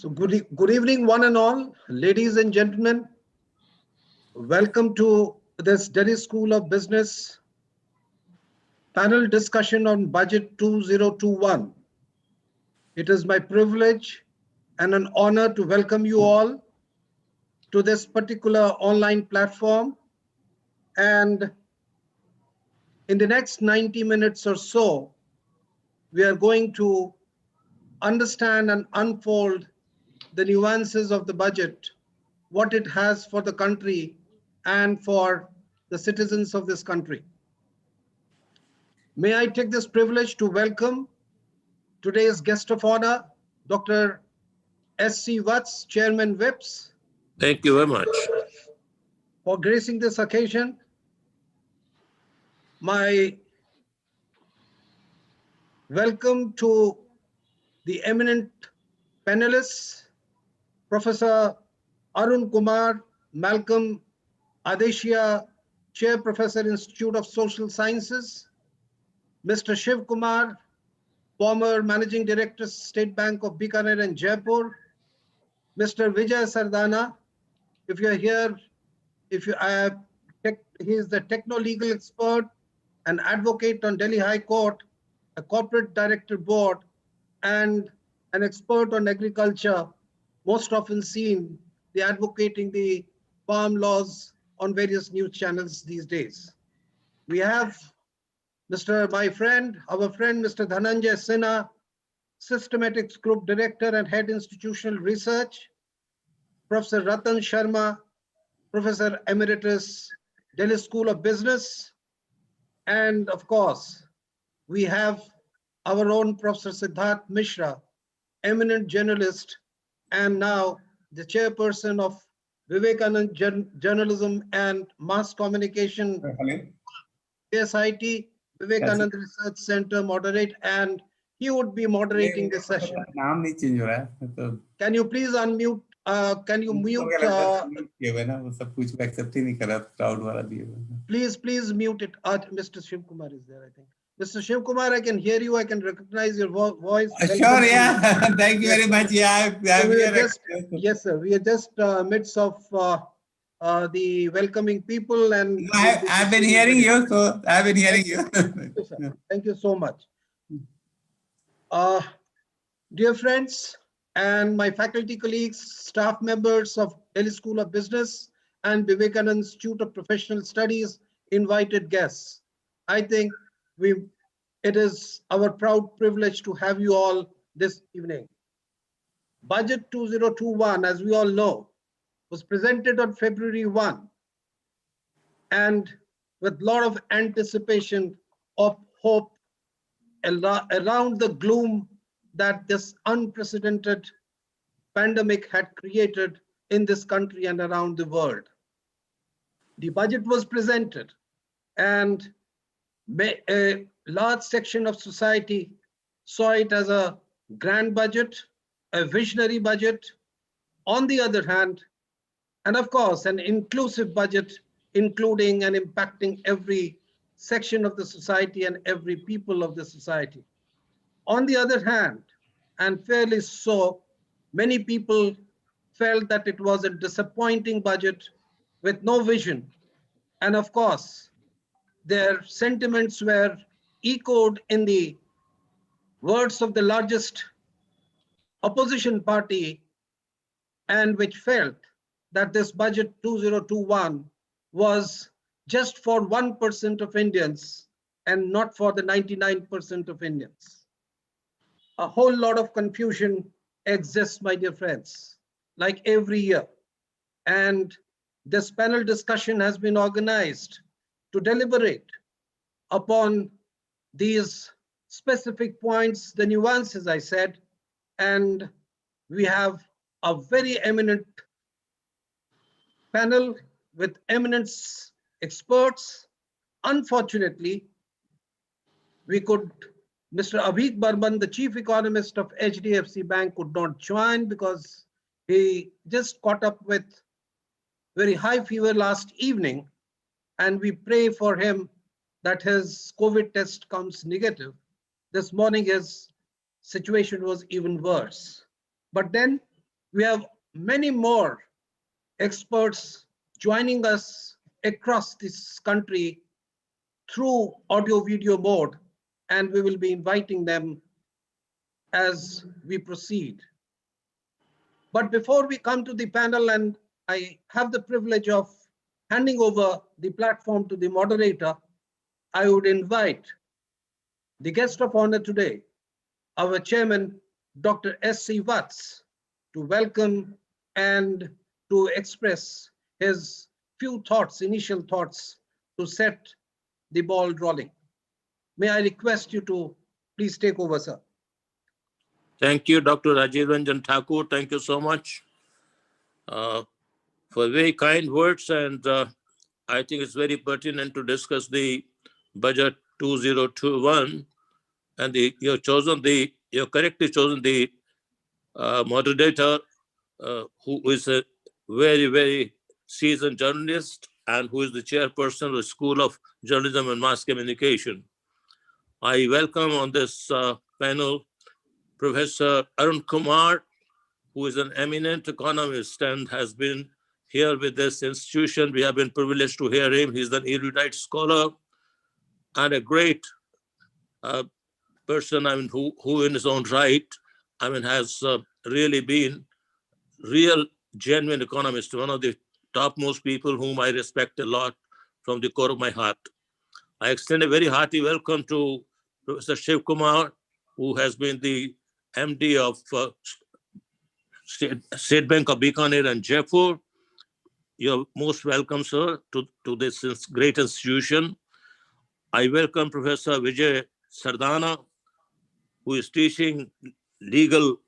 So good evening, one and all, ladies and gentlemen. Welcome to this Delhi School of Business panel discussion on Budget 2021. It is my privilege and an honor to welcome you all to this particular online platform. And in the next 90 minutes or so, we are going to understand and unfold the nuances of the budget, what it has for the country and for the citizens of this country. May I take this privilege to welcome today's guest of honor, Dr. S.C. Watts, Chairman WIPS. Thank you very much. For gracing this occasion. My welcome to the eminent panelists, Professor Arun Kumar, Malcolm Adeshia, Chair Professor, Institute of Social Sciences, Mr. Shiv Kumar, former Managing Director, State Bank of Bikaner and Jaipur, Mr. Vijay Sardana, if you're here, he is the techno-legal expert and advocate on Delhi High Court, a corporate director board, and an expert on agriculture, most often seen the advocating the farm laws on various news channels these days. We have our friend, Mr. Dhananjay Sinha, Systematics Group Director and Head Institutional Research, Professor Ratan Sharma, Professor Emeritus, Delhi School of Business, and of course, we have our own Professor Siddharth Mishra, eminent journalist, and now the chairperson of Vivekanand Journalism and Mass Communication, SIT, Vivekanand Research Center moderate, and he would be moderating this session. Can you please unmute? Can you mute? Please mute it. Mr. Shiv Kumar is there, I think. Mr. Shiv Kumar, I can hear you. I can recognize your voice. Sure, yeah. Thank you very much. Yeah, yes, sir. We are just midst of the welcoming people, and no, I've been hearing you. So I've been hearing you. Thank you, sir. Thank you so much. Dear friends and my faculty colleagues, staff members of Delhi School of Business and Vivekanand Institute of Professional Studies, invited guests. I think it is our proud privilege to have you all this evening. Budget 2021, as we all know, was presented on February 1, and with a lot of anticipation of hope around the gloom that this unprecedented pandemic had created in this country and around the world. The budget was presented, and a large section of society saw it as a grand budget, a visionary budget. On the other hand, and of course, an inclusive budget, including and impacting every section of the society and every people of the society. On the other hand, and fairly so, many people felt that it was a disappointing budget with no vision. And of course, their sentiments were echoed in the words of the largest opposition party, and which felt that this budget 2021 was just for 1% of Indians and not for the 99% of Indians. A whole lot of confusion exists, my dear friends, like every year. And this panel discussion has been organized to deliberate upon these specific points, the nuances I said, and we have a very eminent panel with eminent experts. Unfortunately, Mr. Abhiyan Barman, the chief economist of HDFC Bank, could not join because he just caught up with very high fever last evening, and we pray for him that his COVID test comes negative. This morning his situation was even worse. But then We have many more experts joining us across this country through audio-video mode, and we will be inviting them as we proceed. But before we come to the panel, and I have the privilege of handing over the platform to the moderator, I would invite the guest of honor today, our chairman, Dr. S.C. Watts, to welcome and to express his few thoughts, initial thoughts, to set the ball rolling. May I request you to please take over, sir. Thank you, Dr. Rajiv Ranjan Thakur. Thank you so much for very kind words. And I think it's very pertinent to discuss the budget 2021. And you've correctly chosen the moderator who is a very, very seasoned journalist and who is the chairperson of the School of Journalism and Mass Communication. I welcome on this panel Professor Arun Kumar, who is an eminent economist and has been here with this institution. We have been privileged to hear him. He's an erudite scholar and a great person, who in his own right, has really been real, genuine economist, one of the topmost people whom I respect a lot from the core of my heart. I extend a very hearty welcome to Professor Shiv Kumar, who has been the MD of State Bank of Bikaner and Jaipur. You're most welcome, sir, to this great institution. I welcome Professor Vijay Sardana, who is teaching legal,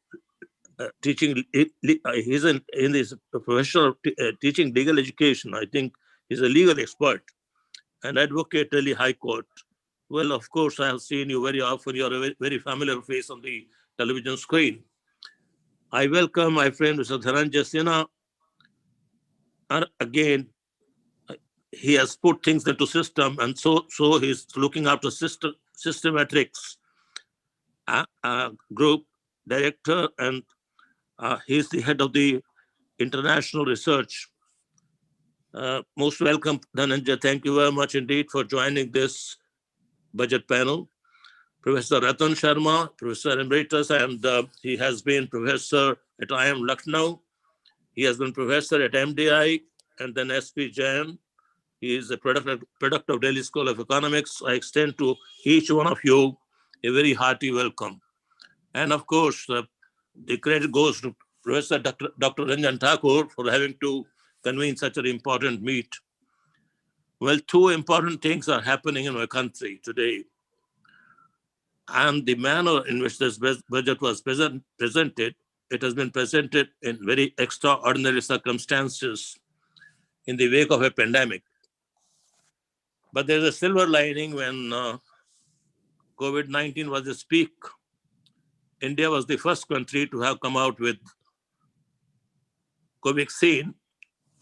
he's in this professional teaching legal education. I think he's a legal expert and advocate really High Court. Well, of course, I have seen you very often. You're a very, very familiar face on the television screen. I welcome my friend, Mr. Dhananjay Sinha. And again, he has put things into system, and so he's looking after systematics group director, and he's the head of the international research. Most welcome, Dhananjay. Thank you very much indeed for joining this budget panel. Professor Ratan Sharma, Professor Emeritus, and he has been professor at IIM Lucknow. He has been professor at MDI and then SP Jain. He is a product of Delhi School of Economics. I extend to each one of you a very hearty welcome. And of course, the credit goes to Professor Dr. Ranjan Thakur for having to convene such an important meet. Well, two important things are happening in our country today. And the manner in which this budget was presented, it has been presented in very extraordinary circumstances in the wake of a pandemic. But there's a silver lining. When COVID-19 was its peak, India was the first country to have come out with Covaxin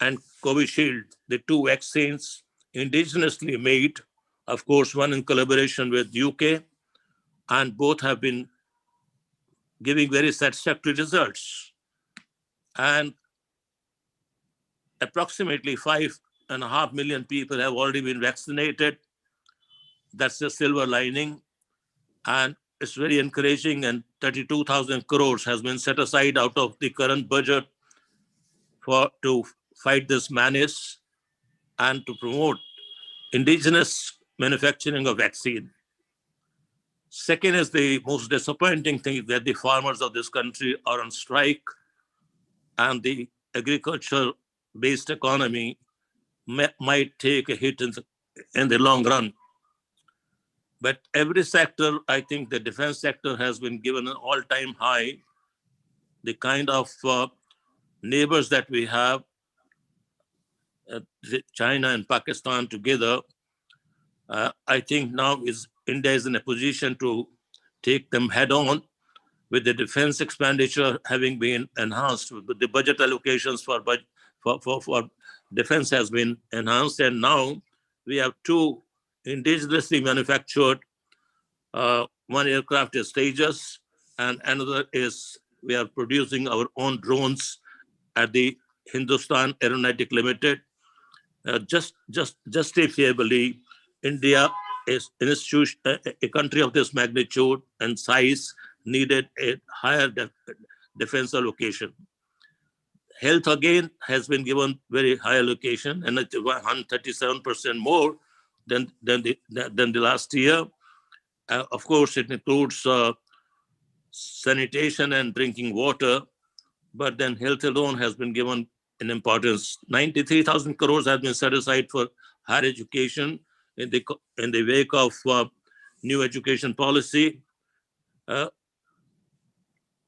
and Covishield, the two vaccines indigenously made, of course, one in collaboration with UK, and both have been giving very satisfactory results. And approximately 5.5 million people have already been vaccinated. That's the silver lining. And it's very encouraging, and 32,000 crores has been set aside out of the current budget to fight this menace and to promote indigenous manufacturing of vaccine. Second is the most disappointing thing, that the farmers of this country are on strike, and the agriculture-based economy might take a hit in the long run. But every sector, I think the defense sector has been given an all-time high. The kind of neighbors that we have, China and Pakistan together, I think now India is in a position to take them head on, with the defense expenditure having been enhanced, with the budget allocations for defense has been enhanced, and now we have two indigenously manufactured. One aircraft is Tejas, and another is we are producing our own drones at the Hindustan Aeronautic Limited. Justifiably, India is an institution, a country of this magnitude and size needed a higher defense allocation. Health again has been given very high allocation, and it's 137% more than the last year. Of course, it includes sanitation and drinking water, but then health alone has been given an importance. 93,000 crores has been set aside for higher education in the wake of new education policy.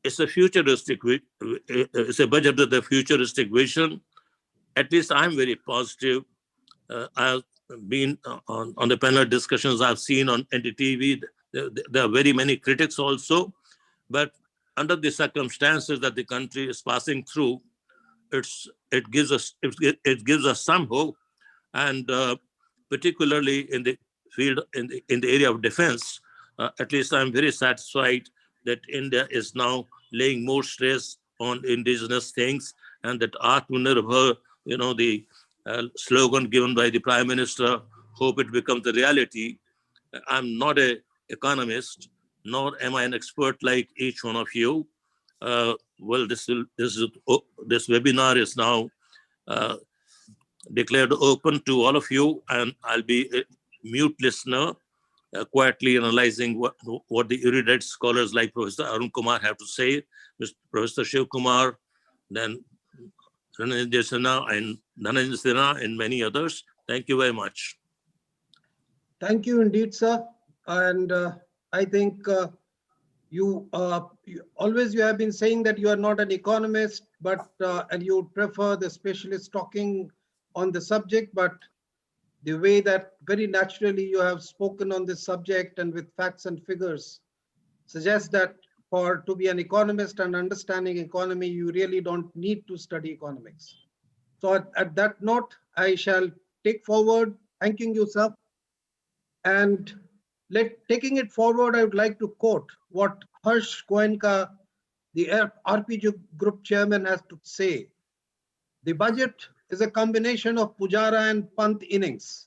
It's a futuristic, it's a budget with a futuristic vision. At least I'm very positive. I've been on the panel discussions I've seen on NDTV. There are very many critics also, but under the circumstances that the country is passing through, it gives us some hope, and particularly in the field in the area of defense. At least I'm very satisfied that India is now laying more stress on indigenous things, and that Atma Nirbhar, the slogan given by the Prime Minister, hope it becomes a reality. I'm not an economist, nor am I an expert like each one of you. Well, this webinar is now declared open to all of you, and I'll be a mute listener, quietly analyzing what the erudite scholars like Professor Arun Kumar have to say, Professor Shiv Kumar, then Dhananjay Sinha and many others. Thank you very much. Thank you indeed, sir. And I think you have been saying that you are not an economist, but and you prefer the specialist talking on the subject, but the way that very naturally you have spoken on this subject and with facts and figures suggests that to be an economist and understanding economy, you really don't need to study economics. So at that note, I shall take forward, thanking you, sir. And taking it forward, I would like to quote what Harsh Goenka, the RPG Group chairman, has to say. The budget is a combination of Pujara and Pant innings,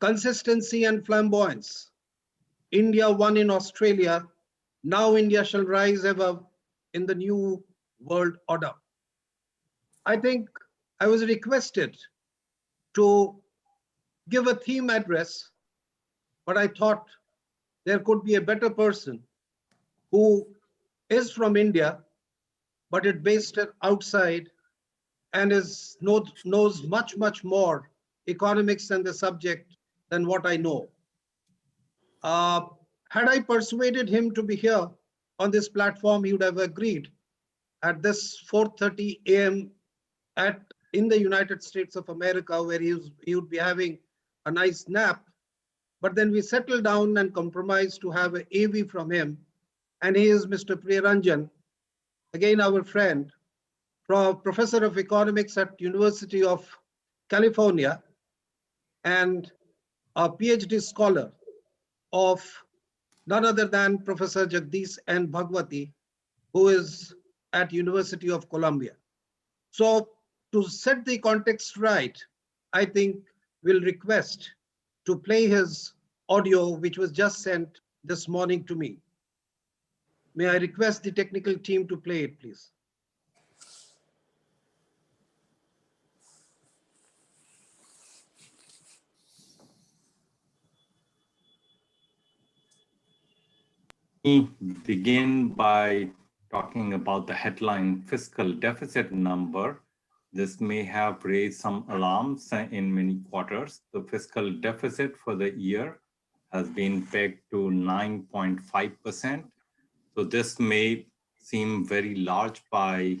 consistency and flamboyance. India won in Australia. Now India shall rise ever in the new world order. I think I was requested to give a theme address, but I thought there could be a better person who is from India, but is based outside and knows much more economics and the subject than what I know. Had I persuaded him to be here on this platform, he would have agreed at this 4:30 a.m. in the United States of America, where he would be having a nice nap. But then we settled down and compromised to have an AV from him. And he is Mr. Priyaranjan, again our friend, professor of economics at University of California, and a PhD scholar of none other than Professor Jagdish N. Bhagwati, who is at University of Columbia. So to set the context right, I think we'll request to play his audio, which was just sent this morning to me. May I request the technical team to play it, please? Begin by talking about the headline fiscal deficit number. This may have raised some alarms in many quarters. The fiscal deficit for the year has been pegged to 9.5%. So this may seem very large by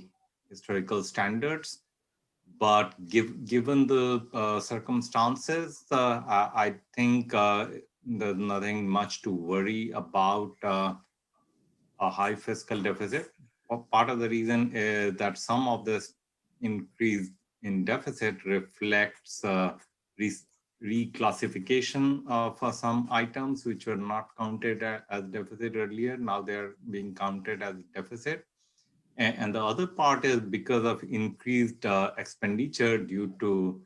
historical standards, but given the circumstances, I think there's nothing much to worry about a high fiscal deficit. Part of the reason is that some of this increase in deficit reflects reclassification for some items which were not counted as deficit earlier. Now they're being counted as deficit. And the other part is because of increased expenditure due to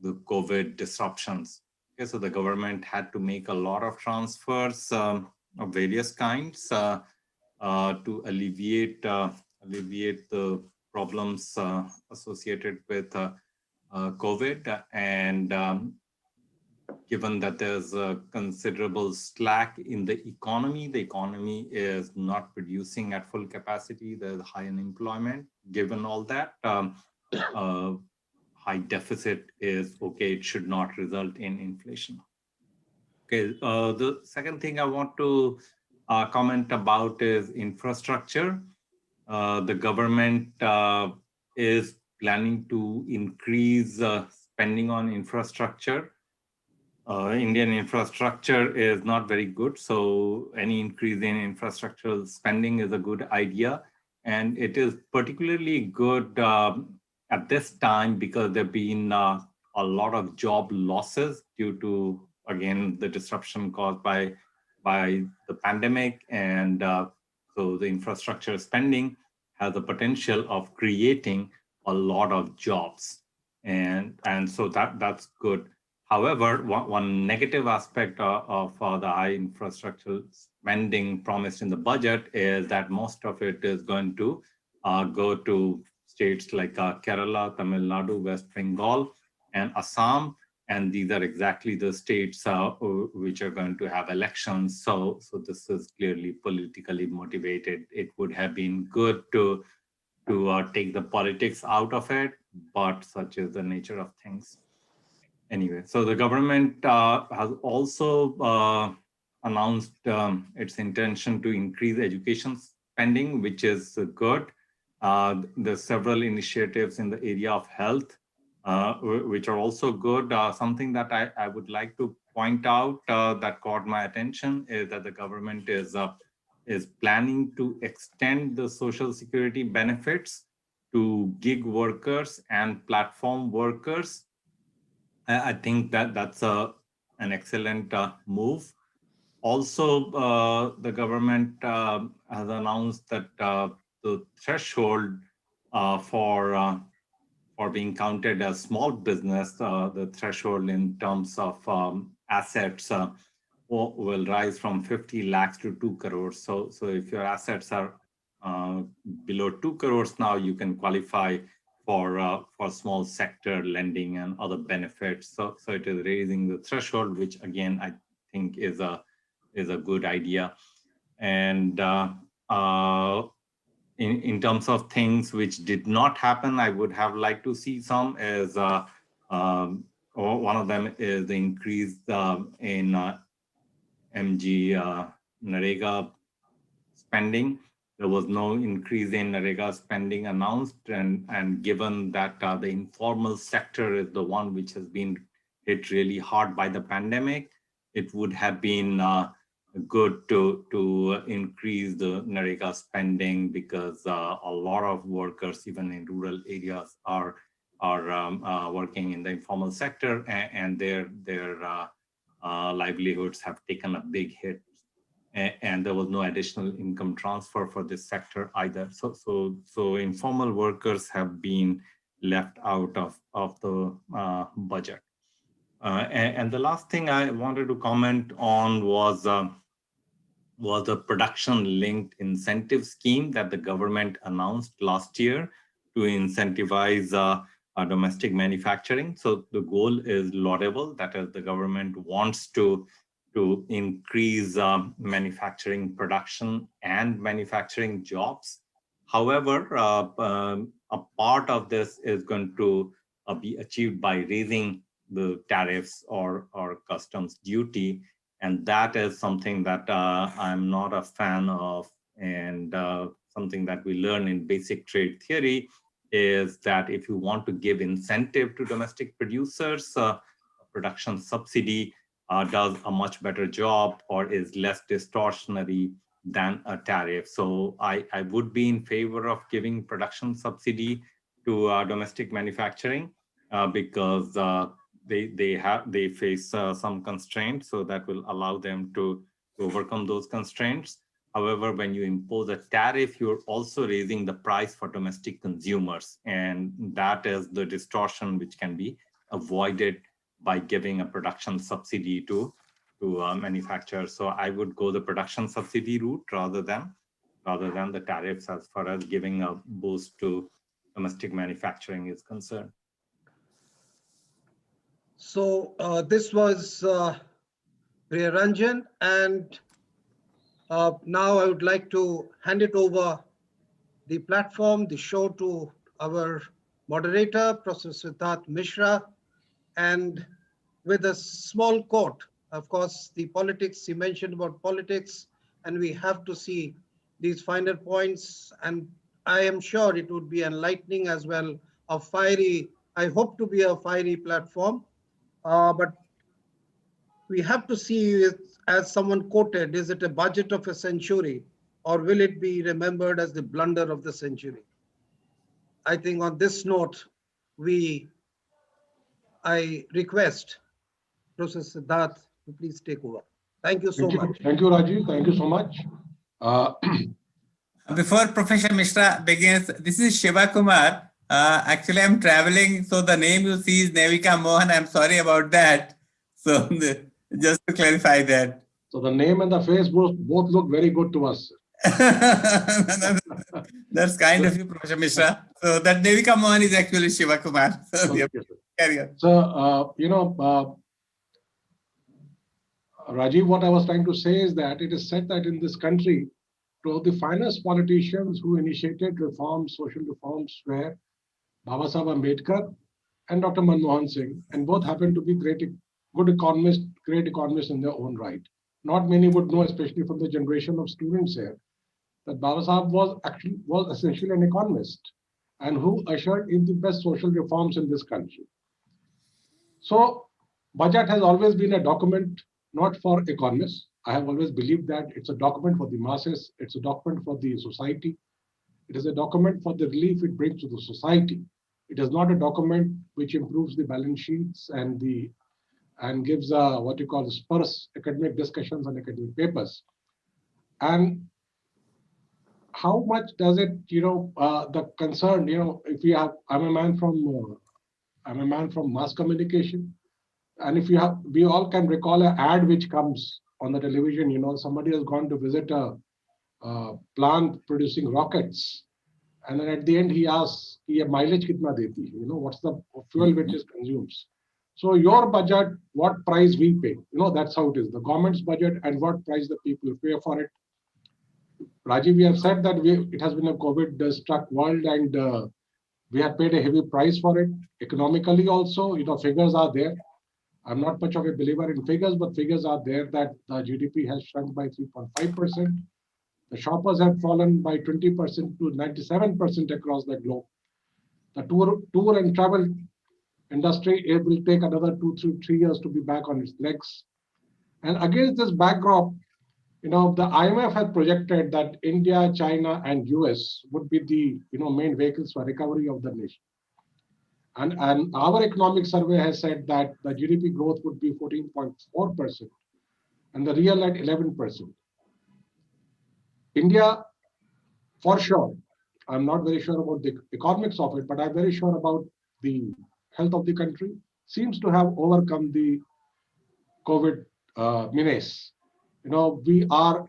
the COVID disruptions. Okay, so the government had to make a lot of transfers of various kinds to alleviate the problems associated with COVID. And given that there's a considerable slack in the economy is not producing at full capacity, there's high unemployment. Given all that, high deficit is okay, it should not result in inflation. Okay, the second thing I want to comment about is infrastructure. The government is planning to increase spending on infrastructure. Indian infrastructure is not very good, so any increase in infrastructural spending is a good idea. And it is particularly good at this time because there have been a lot of job losses due to, again, the disruption caused by the pandemic. And so the infrastructure spending has the potential of creating a lot of jobs. And so that's good. However, one negative aspect of the high infrastructure spending promised in the budget is that most of it is going to go to states like Kerala, Tamil Nadu, West Bengal, and Assam. And these are exactly the states which are going to have elections. So this is clearly politically motivated. It would have been good to take the politics out of it, but such is the nature of things. Anyway, so the government has also announced its intention to increase education spending, which is good. There's several initiatives in the area of health, which are also good. Something that I would like to point out that caught my attention is that the government is planning to extend the social security benefits to gig workers and platform workers. I think that's an excellent move. Also, the government has announced that the threshold for being counted as small business, the threshold in terms of assets will rise from 50 lakhs to 2 crores. So if your assets are below 2 crores now, you can qualify for small sector lending and other benefits. So it is raising the threshold, which again I think is a good idea. And in terms of things which did not happen, I would have liked to see some is one of them is the increase in MG Narega spending. There was no increase in Narega spending announced, and given that the informal sector is the one which has been hit really hard by the pandemic, it would have been good to increase the Narega spending because a lot of workers, even in rural areas, are working in the informal sector, and their livelihoods have taken a big hit. And there was no additional income transfer for this sector either. So informal workers have been left out of the budget. And the last thing I wanted to comment on was the production-linked incentive scheme that the government announced last year to incentivize domestic manufacturing. So the goal is laudable, that is, the government wants to increase manufacturing production and manufacturing jobs. However, a part of this is going to be achieved by raising the tariffs or customs duty. And that is something that I'm not a fan of. And something that we learn in basic trade theory is that if you want to give incentive to domestic producers, a production subsidy does a much better job or is less distortionary than a tariff. So I would be in favor of giving production subsidy to domestic manufacturing because they face some constraints, so that will allow them to overcome those constraints. However, when you impose a tariff, you're also raising the price for domestic consumers, and that is the distortion which can be avoided by giving a production subsidy to manufacturers. So I would go the production subsidy route rather than the tariffs, as far as giving a boost to domestic manufacturing is concerned. So this was Priya Ranjan, and now I would like to hand it over the platform, the show, to our moderator, Professor Siddharth Mishra, and with a small quote. Of course, the politics, he mentioned about politics, and we have to see these finer points, and I am sure it would be enlightening as well, a fiery, I hope to be a fiery platform, but we have to see it, as someone quoted, is it a budget of a century, or will it be remembered as the blunder of the century? I think on this note, I request Professor Siddharth to please take over. Thank you so much. Thank you, Rajiv. Thank you so much. Before Professor Mishra begins, this is Shiva Kumar. Actually, I'm traveling, so the name you see is Nevika Mohan. I'm sorry about that. So just to clarify that. So the name and the face both look very good to us. That's kind of you, Professor Mishra. So that Nevika Mohan is actually Shiva Kumar. So Okay, carry on. So, Rajiv, what I was trying to say is that it is said that in this country, two of the finest politicians who initiated reforms, social reforms, were Baba Sahib Ambedkar and Dr. Manmohan Singh, and both happen to be great economists in their own right. Not many would know, especially from the generation of students here, that Baba Sahib was essentially an economist and who ushered in the best social reforms in this country. So, budget has always been a document not for economists. I have always believed that it's a document for the masses, it's a document for the society, it is a document for the relief it brings to the society. It is not a document which improves the balance sheets and gives what you call spurs academic discussions and academic papers. And how much does it, the concern, if we have, I'm a man from mass communication, and if we all can recall an ad which comes on the television, somebody has gone to visit a plant producing rockets, and then at the end he asks, "Ye mileage kitna deti?" What's the fuel which it consumes? So your budget, what price we pay, that's how it is. The government's budget and what price the people pay for it. Rajiv, we have said that it has been a COVID-struck world, and we have paid a heavy price for it. Economically also, figures are there. I'm not much of a believer in figures, but figures are there that the GDP has shrunk by 3.5%. The shoppers have fallen by 20% to 97% across the globe. The tour and travel industry, it will take another 2 to 3 years to be back on its legs. And against this backdrop, the IMF has projected that India, China, and US would be the main vehicles for recovery of the nation. And our economic survey has said that the GDP growth would be 14.4% and the real at 11%. India, for sure, I'm not very sure about the economics of it, but I'm very sure about the health of the country, seems to have overcome the COVID menace. We are,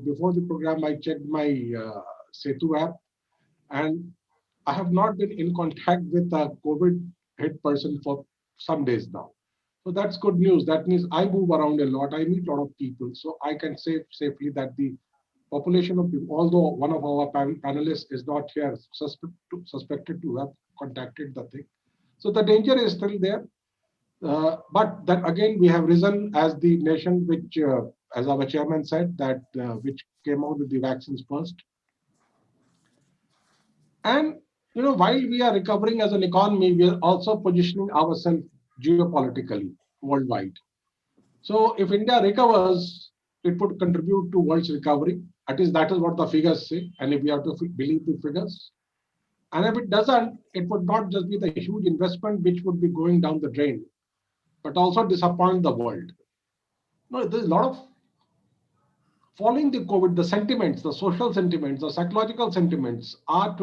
before the program, I checked my Setu app, and I have not been in contact with a COVID hit person for some days now. So that's good news. That means I move around a lot. I meet a lot of people. So I can say safely that the population of people, although one of our panelists is not here suspected to have contacted the thing. So the danger is still there. But then again, we have risen as the nation which, as our chairman said, that which came out with the vaccines first. And while we are recovering as an economy, we are also positioning ourselves geopolitically worldwide. So if India recovers, it would contribute to world's recovery. That is what the figures say. And if we have to believe the figures, And if it doesn't, it would not just be the huge investment which would be going down the drain, but also disappoint the world. No, there's a lot of following the COVID, the sentiments, the social sentiments, the psychological sentiments are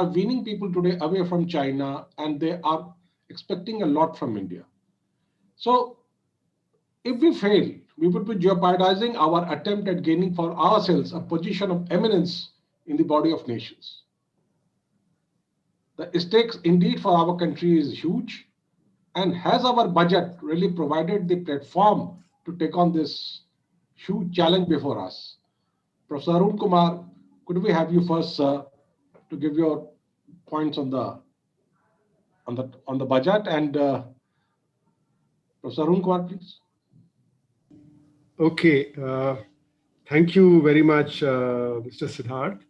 weaning people today away from China, and they are expecting a lot from India. So if we fail, we would be jeopardizing our attempt at gaining for ourselves a position of eminence in the body of nations. The stakes indeed for our country is huge. And has our budget really provided the platform to take on this huge challenge before us? Professor Arun Kumar, could we have you first, sir, to give your points on the budget? And Professor Arun Kumar, please. Okay. Thank you very much, Mr. Siddharth.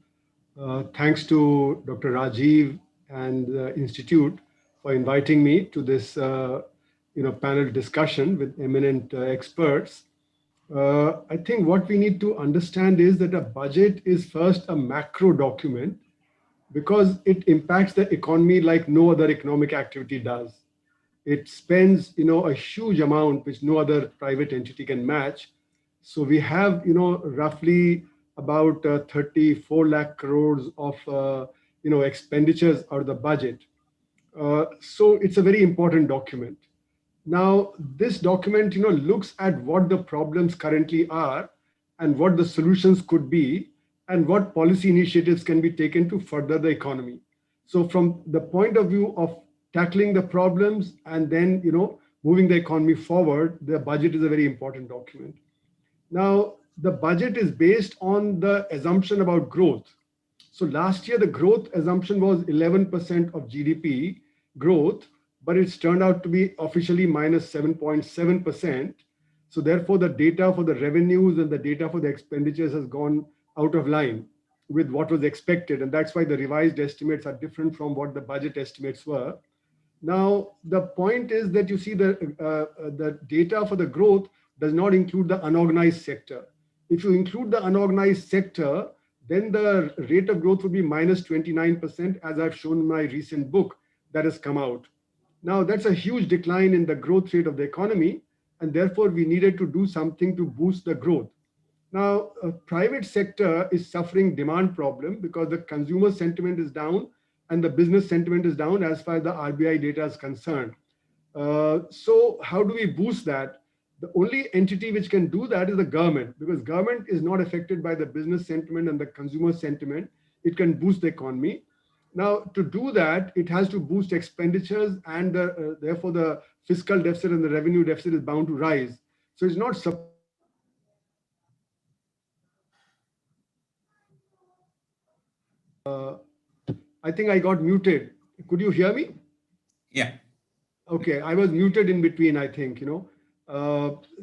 Thanks to Dr. Rajiv and the Institute for inviting me to this panel discussion with eminent experts. I think what we need to understand is that a budget is first a macro document because it impacts the economy like no other economic activity does. It spends a huge amount which no other private entity can match. So we have roughly about 34 lakh crores of expenditures out of the budget. So it's a very important document. Now, this document looks at what the problems currently are and what the solutions could be and what policy initiatives can be taken to further the economy. So from the point of view of tackling the problems and then moving the economy forward, the budget is a very important document. Now, the budget is based on the assumption about growth. So last year, the growth assumption was 11% of GDP growth, but it's turned out to be officially minus 7.7%. So therefore, the data for the revenues and the data for the expenditures has gone out of line with what was expected. And that's why the revised estimates are different from what the budget estimates were. Now, the point is that you see the data for the growth does not include the unorganized sector. If you include the unorganized sector, then the rate of growth would be minus 29%, as I've shown in my recent book that has come out. Now, that's a huge decline in the growth rate of the economy, and therefore we needed to do something to boost the growth. Now, private sector is suffering demand problem because the consumer sentiment is down and the business sentiment is down as far as the RBI data is concerned. So how do we boost that? The only entity which can do that is the government, because government is not affected by the business sentiment and the consumer sentiment. It can boost the economy. Now, to do that, it has to boost expenditures, and therefore the fiscal deficit and the revenue deficit is bound to rise. So it's not I think I got muted. Could you hear me? Yeah. Okay, I was muted in between, I think,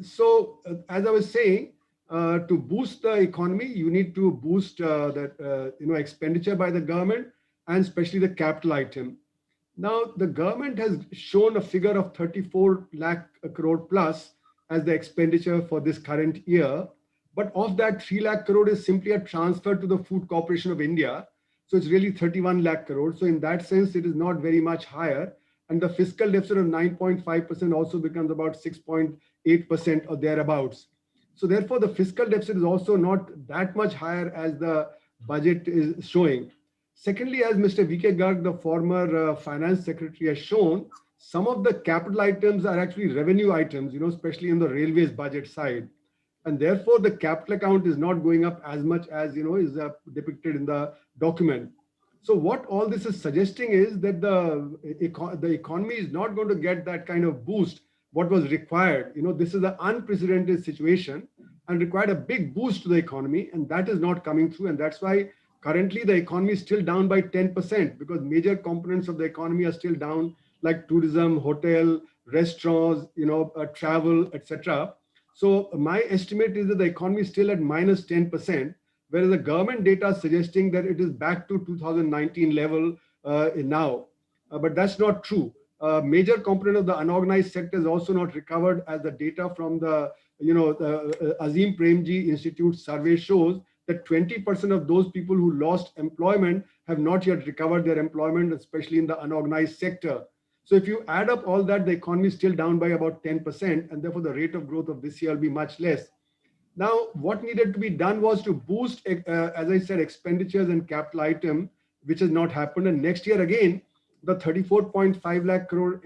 So as I was saying, to boost the economy, you need to boost the expenditure by the government, and especially the capital item. Now, the government has shown a figure of 34 lakh crore plus as the expenditure for this current year. But of that, 3 lakh crore is simply a transfer to the Food Corporation of India. So it's really 31 lakh crore. So in that sense, it is not very much higher. And the fiscal deficit of 9.5% also becomes about 6.8% or thereabouts. So therefore, the fiscal deficit is also not that much higher as the budget is showing. Secondly, as Mr. V.K. Garg, the former finance secretary, has shown, some of the capital items are actually revenue items, especially in the railways budget side. And therefore, the capital account is not going up as much as, is depicted in the document. So what all this is suggesting is that the economy is not going to get that kind of boost, what was required. This is an unprecedented situation and required a big boost to the economy, and that is not coming through. And that's why currently the economy is still down by 10% because major components of the economy are still down, like tourism, hotel, restaurants, travel, etc. So my estimate is that the economy is still at minus 10%. Whereas the government data is suggesting that it is back to 2019 level now. But that's not true. Major component of the unorganized sector is also not recovered, as the data from the, the Azim Premji Institute survey shows that 20% of those people who lost employment have not yet recovered their employment, especially in the unorganized sector. So if you add up all that, the economy is still down by about 10%, and therefore the rate of growth of this year will be much less. Now, what needed to be done was to boost, as I said, expenditures and capital item, which has not happened. And next year again, the 34.5 lakh crore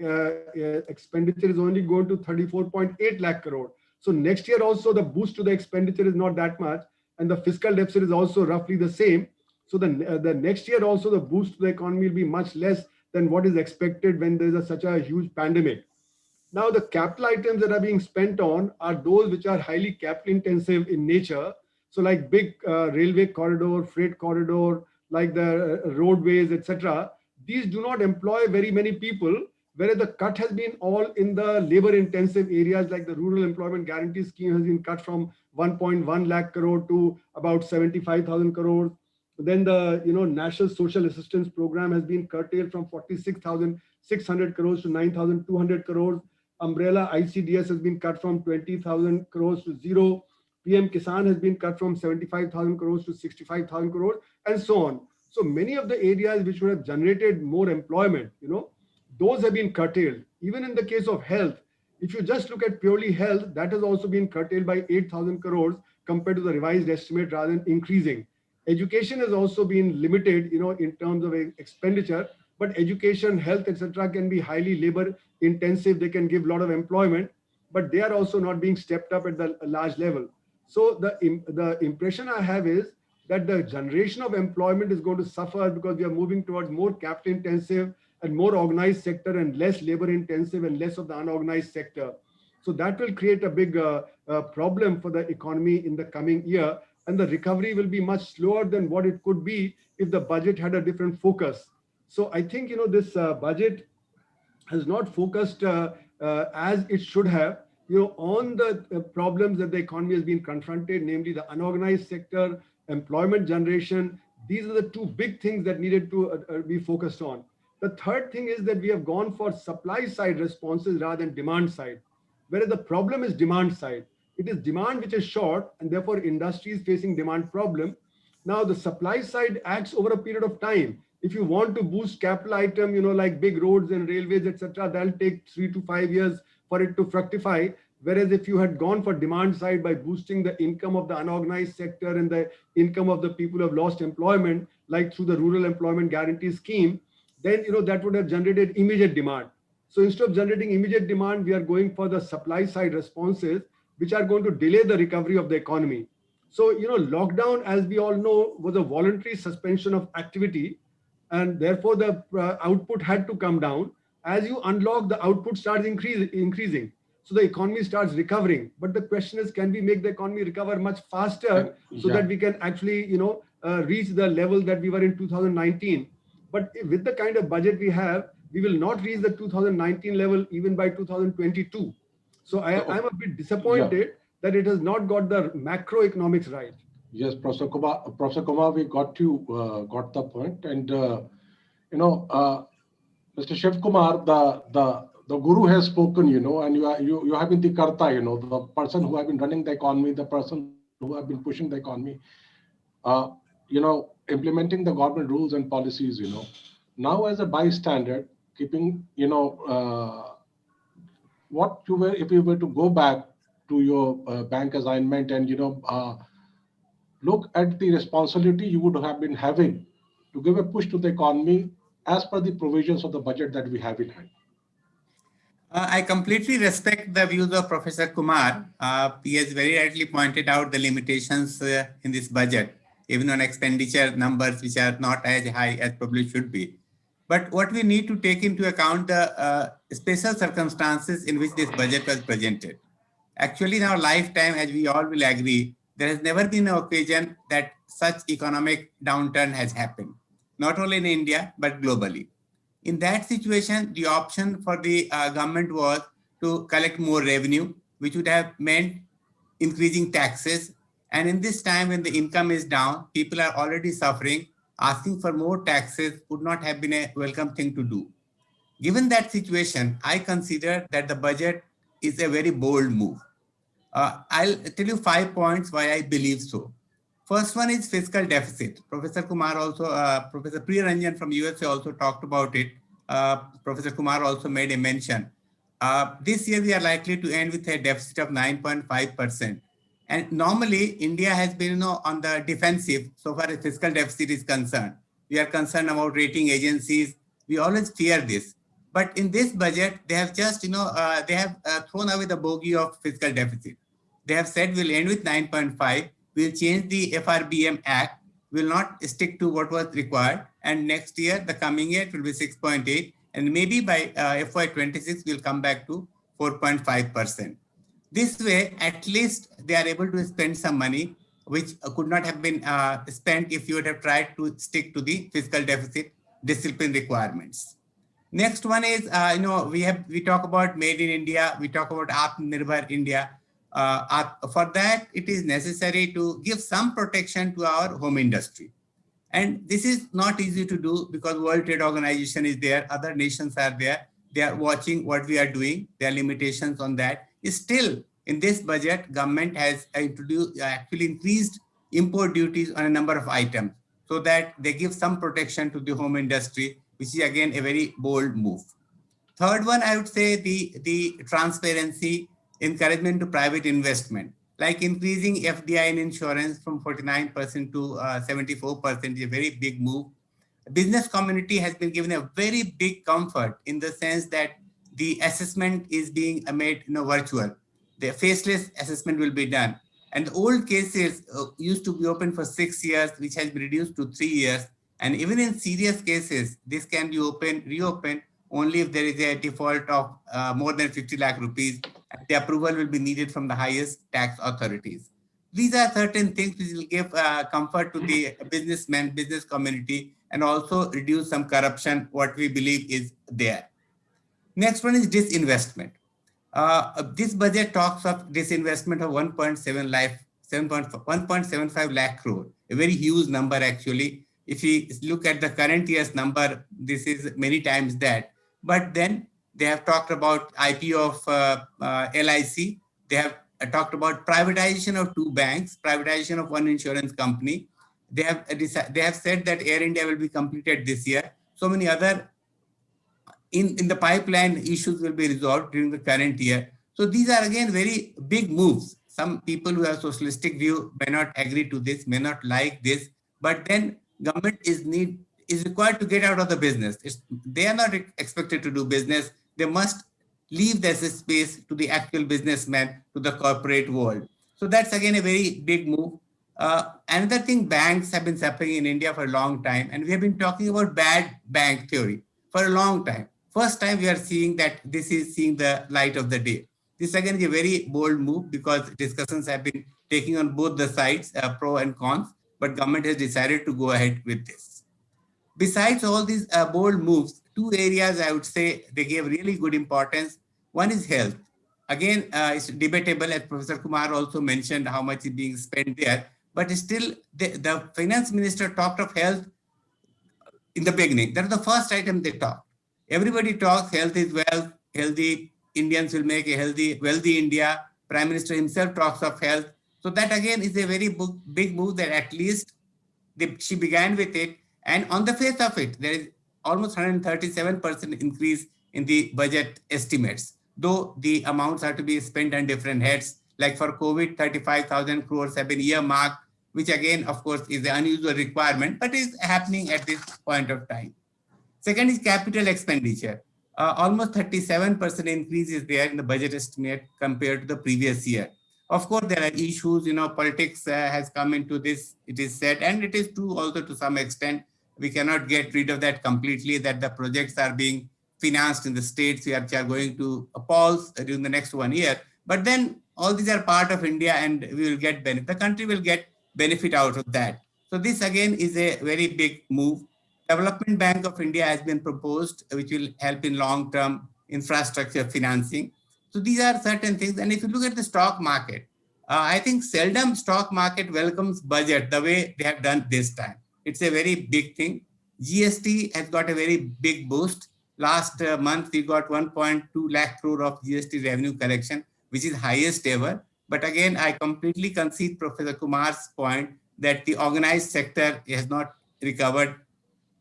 expenditure is only going to 34.8 lakh crore. So next year also the boost to the expenditure is not that much, and the fiscal deficit is also roughly the same. So the next year also the boost to the economy will be much less than what is expected when there is such a huge pandemic. Now, the capital items that are being spent on are those which are highly capital intensive in nature. So like big railway corridor, freight corridor, like the roadways, etc. These do not employ very many people, whereas the cut has been all in the labor intensive areas, like the rural employment guarantee scheme has been cut from 1.1 lakh crore to about 75,000 crores. Then the National Social Assistance Program has been curtailed from 46,600 crores to 9,200 crores. Umbrella ICDS has been cut from 20,000 crores to zero. PM Kisan has been cut from 75,000 crores to 65,000 crores, and so on. So many of the areas which would have generated more employment, those have been curtailed. Even in the case of health, if you just look at purely health, that has also been curtailed by 8,000 crores compared to the revised estimate rather than increasing. Education has also been limited, in terms of expenditure, but education, health, etc. can be highly labor intensive. They can give a lot of employment, but they are also not being stepped up at the large level. So the impression I have is that the generation of employment is going to suffer because we are moving towards more capital intensive and more organized sector and less labor intensive and less of the unorganized sector. So that will create a big problem for the economy in the coming year, and the recovery will be much slower than what it could be if the budget had a different focus. So I think this budget has not focused as it should have, on the problems that the economy has been confronted, namely the unorganized sector, employment generation. These are the two big things that needed to be focused on. The third thing is that we have gone for supply side responses rather than demand side, whereas the problem is demand side. It is demand which is short, and therefore industry is facing demand problem. Now the supply side acts over a period of time. If you want to boost capital item, like big roads and railways, etc., that'll take 3 to 5 years for it to fructify. Whereas if you had gone for demand side by boosting the income of the unorganized sector and the income of the people who have lost employment, like through the rural employment guarantee scheme, then that would have generated immediate demand. So instead of generating immediate demand, we are going for the supply side responses, which are going to delay the recovery of the economy. So, lockdown, as we all know, was a voluntary suspension of activity, and therefore the output had to come down. As you unlock, the output starts increasing. So the economy starts recovering. But the question is, can we make the economy recover much faster so that we can actually, reach the level that we were in 2019? But with the kind of budget we have, we will not reach the 2019 level even by 2022. So I'm a bit disappointed that it has not got the macroeconomics right. Yes, Professor Kumar, we got the point. And, Mr. Shiv Kumar, the guru has spoken, and you have been the karta, the person who have been running the economy, the person who have been pushing the economy, implementing the government rules and policies, Now as a bystander, keeping, what you were, if you were to go back to your bank assignment and, look at the responsibility you would have been having to give a push to the economy as per the provisions of the budget that we have in hand. I completely respect the views of Professor Kumar. He has very rightly pointed out the limitations in this budget, even on expenditure numbers, which are not as high as probably should be. But what we need to take into account the special circumstances in which this budget was presented. Actually, in our lifetime, as we all will agree, there has never been an occasion that such economic downturn has happened, not only in India, but globally. In that situation, the option for the government was to collect more revenue, which would have meant increasing taxes. And in this time when the income is down, people are already suffering, asking for more taxes would not have been a welcome thing to do. Given that situation, I consider that the budget is a very bold move. I'll tell you 5 points why I believe so. First one is fiscal deficit. Professor Kumar also, Professor Priyaranjan from USA also talked about it. Professor Kumar also made a mention. This year we are likely to end with a deficit of 9.5%. And normally India has been on the defensive so far as fiscal deficit is concerned. We are concerned about rating agencies. We always fear this. But in this budget, they have just, they have thrown away the bogey of fiscal deficit. They have said we'll end with 9.5. We'll change the FRBM Act. We'll not stick to what was required. And next year, the coming year, it will be 6.8. And maybe by FY26, we'll come back to 4.5%. This way, at least they are able to spend some money, which could not have been spent if you would have tried to stick to the fiscal deficit discipline requirements. Next one is, we talk about Made in India, we talk about Atma India. For that, it is necessary to give some protection to our home industry. And this is not easy to do because World Trade Organization is there, other nations are there, they are watching what we are doing, there are limitations on that. Still, in this budget, government has actually increased import duties on a number of items so that they give some protection to the home industry, which is again a very bold move. Third one, I would say the transparency, encouragement to private investment, like increasing FDI in insurance from 49% to 74% is a very big move. The business community has been given a very big comfort in the sense that the assessment is being made virtual. The faceless assessment will be done. And the old cases used to be open for 6 years, which has been reduced to 3 years. And even in serious cases, this can be reopened only if there is a default of more than 50 lakh rupees. The approval will be needed from the highest tax authorities. These are certain things which will give comfort to the businessmen, business community, and also reduce some corruption, what we believe is there. Next one is disinvestment. This budget talks of disinvestment of 1.75 lakh crore, a very huge number actually. If we look at the current year's number, this is many times that. But then they have talked about IPO of LIC. They have talked about privatization of 2 banks, privatization of 1 insurance company. They have said that Air India will be completed this year. So many other in the pipeline issues will be resolved during the current year. So these are again very big moves. Some people who have socialistic view may not agree to this, may not like this, but then government is required to get out of the business. They are not expected to do business. They must leave this space to the actual businessman, to the corporate world. So that's again a very big move. Another thing, banks have been suffering in India for a long time, and we have been talking about bad bank theory for a long time. First time we are seeing that this is seeing the light of the day. This again is a very bold move because discussions have been taking on both the sides, pro and cons, but government has decided to go ahead with this. Besides all these bold moves, 2 areas I would say they gave really good importance. One is health. Again, it's debatable, as Professor Kumar also mentioned how much is being spent there, but still the finance minister talked of health in the beginning. That's the first item they talked. Everybody talks health is wealth, healthy Indians will make a wealthy India. Prime Minister himself talks of health. So that again is a very big move that at least she began with it. And on the face of it, there is almost 137% increase in the budget estimates, though the amounts are to be spent on different heads. Like for COVID, 35,000 crores have been earmarked, which again, of course, is an unusual requirement, but is happening at this point of time. Second is capital expenditure. Almost 37% increase is there in the budget estimate compared to the previous year. Of course, there are issues, politics has come into this, it is said, and it is true also to some extent. We cannot get rid of that completely, that the projects are being financed in the states which are going to pause during the next 1 year. But then all these are part of India and we will get benefit. The country will get benefit out of that. So this again is a very big move. Development Bank of India has been proposed, which will help in long-term infrastructure financing. So these are certain things. And if you look at the stock market, I think seldom stock market welcomes budget the way they have done this time. It's a very big thing. GST has got a very big boost. Last month, we got 1.2 lakh crore of GST revenue collection, which is highest ever. But again, I completely concede Professor Kumar's point that the organized sector has not recovered.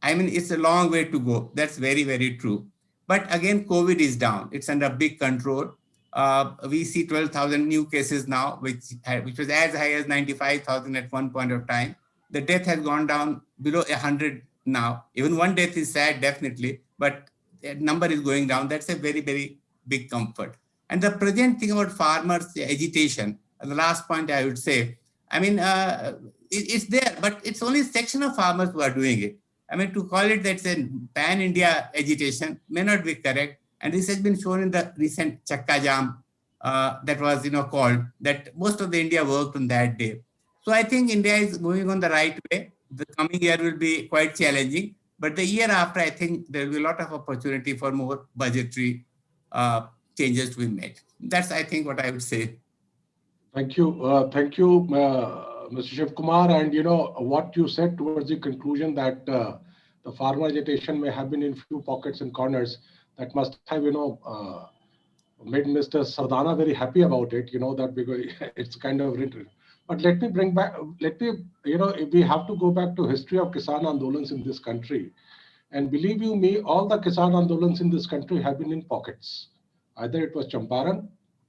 I mean, it's a long way to go. That's very, very true. But again, COVID is down. It's under big control. We see 12,000 new cases now, which was as high as 95,000 at one point of time. The death has gone down below 100 now. Even one death is sad, definitely, but that number is going down. That's a very, very big comfort. And the present thing about farmers' agitation, the last point I would say, I mean, it's there, but it's only a section of farmers who are doing it. I mean, to call it that's a pan-India agitation may not be correct. And this has been shown in the recent Chakka Jam that was, called, that most of the India worked on that day. So I think India is moving on the right way. The coming year will be quite challenging, but the year after, I think there will be a lot of opportunity for more budgetary changes to be made. That's, I think, what I would say. Thank you. Mr. Shiv Kumar. And, what you said towards the conclusion that the farmer agitation may have been in few pockets and corners, that must have, made Mr. Sardana very happy about it, that because it's kind of written. But let me bring back, if we have to go back to history of Kisan Andolans in this country. And believe you me, all the Kisan Andolans in this country have been in pockets. Either it was Champaran,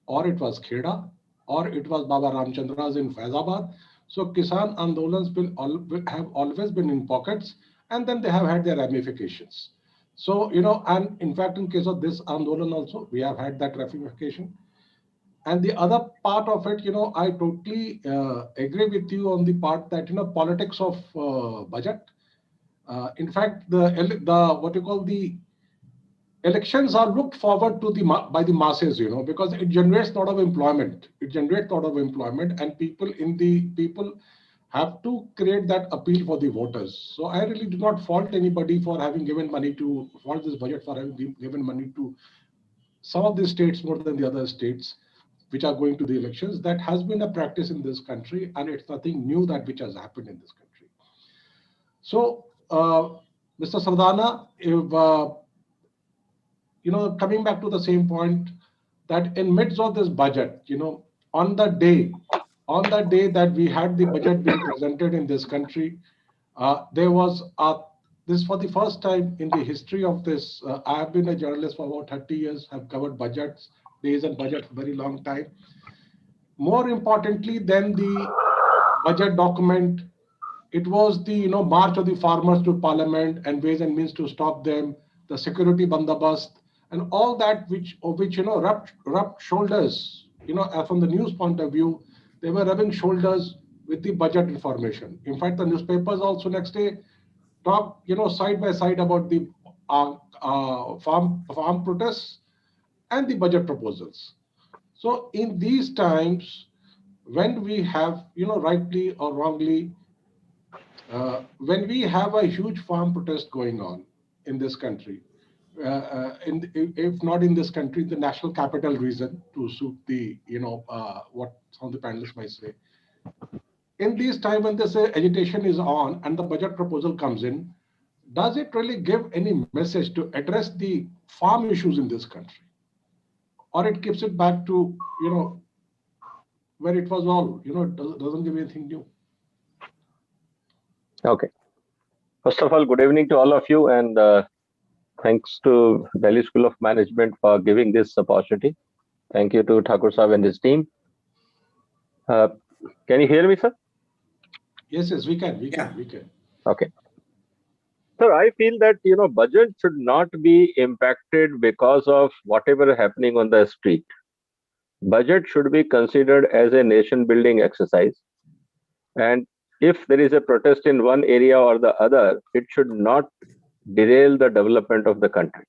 or it was Kheda, or it was Baba Ramchandra's in Faizabad. So Kisan Andolans have always been in pockets, and then they have had their ramifications. So, and in fact, in case of this Andolan also, we have had that ramification. And the other part of it, I totally agree with you on the part that, politics of budget. In fact, the elections are looked forward to by the masses, because it generates a lot of employment. And people have to create that appeal for the voters. So I really do not fault anybody for having given money to, fault this budget for having given money to some of the states more than the other states which are going to the elections. That has been a practice in this country, and it's nothing new that which has happened in this country. So, Mr. Sardana, if, coming back to the same point, that in midst of this budget, on the day that we had the budget being presented in this country, there was this for the first time in the history of this. I have been a journalist for about 30 years, have covered budgets, days and budget for a very long time. More importantly than the budget document, it was the march of the farmers to parliament and ways and means to stop them, the security bandobast, and all that which rubbed shoulders. From the news point of view, they were rubbing shoulders with the budget information. In fact, the newspapers also next day talked, side by side about the farm protests and the budget proposals. So in these times, when we have, rightly or wrongly, when we have a huge farm protest going on in this country, if not in this country, the national capital region, to suit the, what some of the panelists might say. In these times when this agitation is on and the budget proposal comes in, does it really give any message to address the farm issues in this country? Or it keeps it back to, where it was all, it doesn't give anything new. Okay. First of all, good evening to all of you, and thanks to Delhi School of Management for giving this opportunity. Thank you to Thakur Sahab and his team. Can you hear me, sir? Yes, we can. Okay. So I feel that, budget should not be impacted because of whatever happening on the street. Budget should be considered as a nation building exercise. And if there is a protest in one area or the other, it should not derail the development of the country.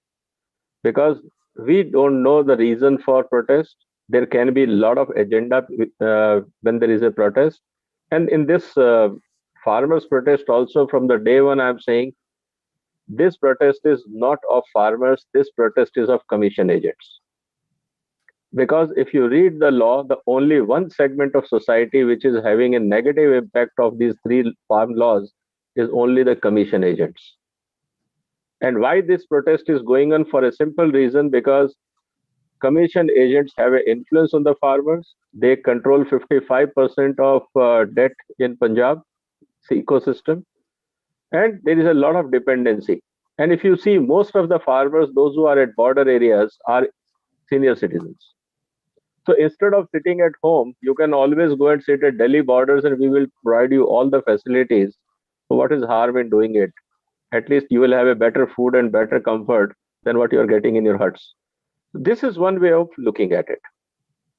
Because we don't know the reason for protest. There can be a lot of agenda when there is a protest. And in this farmers protest also, from the day one, I'm saying, this protest is not of farmers, this protest is of commission agents. Because if you read the law, the only one segment of society which is having a negative impact of these three farm laws is only the commission agents. And why this protest is going on? For a simple reason, because commission agents have an influence on the farmers. They control 55% of debt in Punjab. ecosystem, and there is a lot of dependency. And if you see, most of the farmers, those who are at border areas, are senior citizens. So instead of sitting at home, you can always go and sit at Delhi borders and we will provide you all the facilities. So what is harm in doing it? At least you will have a better food and better comfort than what you are getting in your huts. This is one way of looking at it.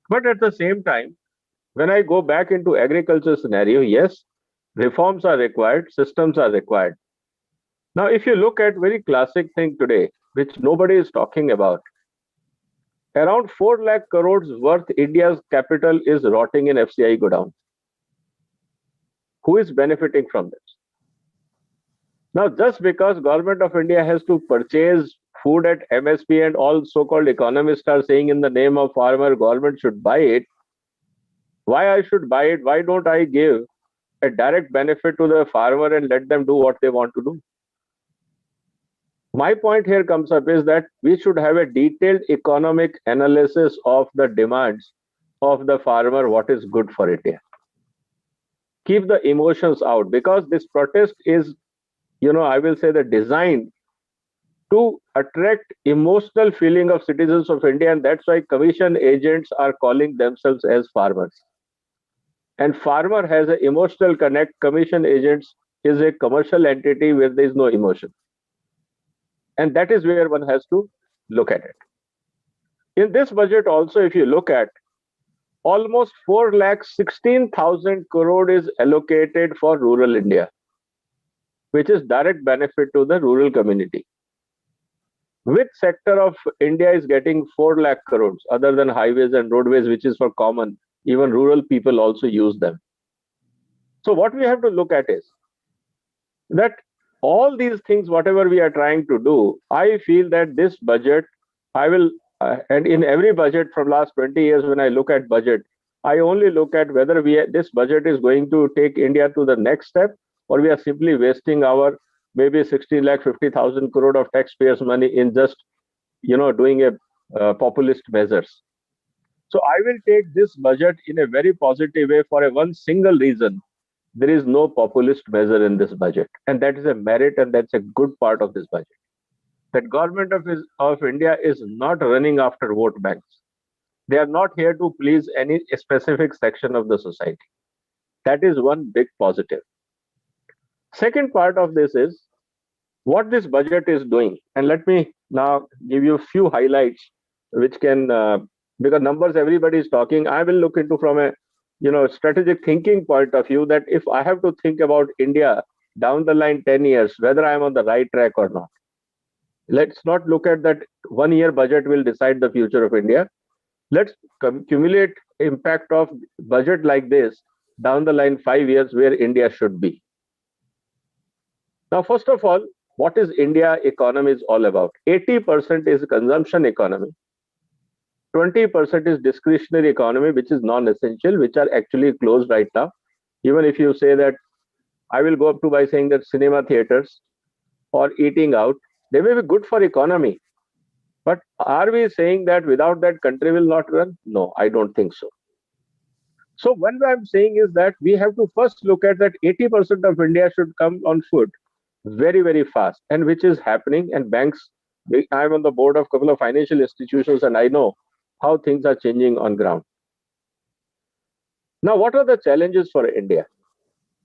But at the same time, when I go back into agriculture scenario, yes, reforms are required, systems are required. Now, if you look at very classic thing today, which nobody is talking about, around 4 lakh crores worth India's capital is rotting in FCI godown. Who is benefiting from this? Now, just because government of India has to purchase food at MSP and all so-called economists are saying in the name of farmer, government should buy it. Why I should buy it? Why don't I give a direct benefit to the farmer and let them do what they want to do? My point here comes up is that we should have a detailed economic analysis of the demands of the farmer, what is good for India. Keep the emotions out, because this protest is, I will say, the designed to attract emotional feeling of citizens of India, and that's why commission agents are calling themselves as farmers. And farmer has an emotional connect. Commission agents is a commercial entity where there is no emotion. And that is where one has to look at it. In this budget also, if you look at, almost 4,16,000 crore is allocated for rural India, which is direct benefit to the rural community. Which sector of India is getting 4 lakh crores other than highways and roadways, which is for common? Even rural people also use them. So what we have to look at is that all these things, whatever we are trying to do, I feel that this budget, and in every budget from last 20 years, when I look at budget, I only look at whether this budget is going to take India to the next step, or we are simply wasting our maybe 16,50,000 crore of taxpayers' money in just, doing a populist measures. So I will take this budget in a very positive way for one single reason. There is no populist measure in this budget, and that is a merit, and that's a good part of this budget. That government of India is not running after vote banks. They are not here to please any specific section of the society. That is one big positive. Second part of this is what this budget is doing, and let me now give you a few highlights which can, because numbers everybody is talking, I will look into from a strategic thinking point of view, that if I have to think about India down the line 10 years, whether I am on the right track or not. Let's not look at that 1 year budget will decide the future of India. Let's cumulate impact of budget like this down the line 5 years where India should be. Now, first of all, what is India economy is all about? 80% is consumption economy. 20% is discretionary economy, which is non-essential, which are actually closed right now. Even if you say that, I will go up to by saying that cinema theaters or eating out, they may be good for economy. But are we saying that without that country will not run? No, I don't think so. So what I'm saying is that we have to first look at that 80% of India should come on foot very, very fast, and which is happening. And banks, I'm on the board of a couple of financial institutions, and I know how things are changing on ground. Now, what are the challenges for India?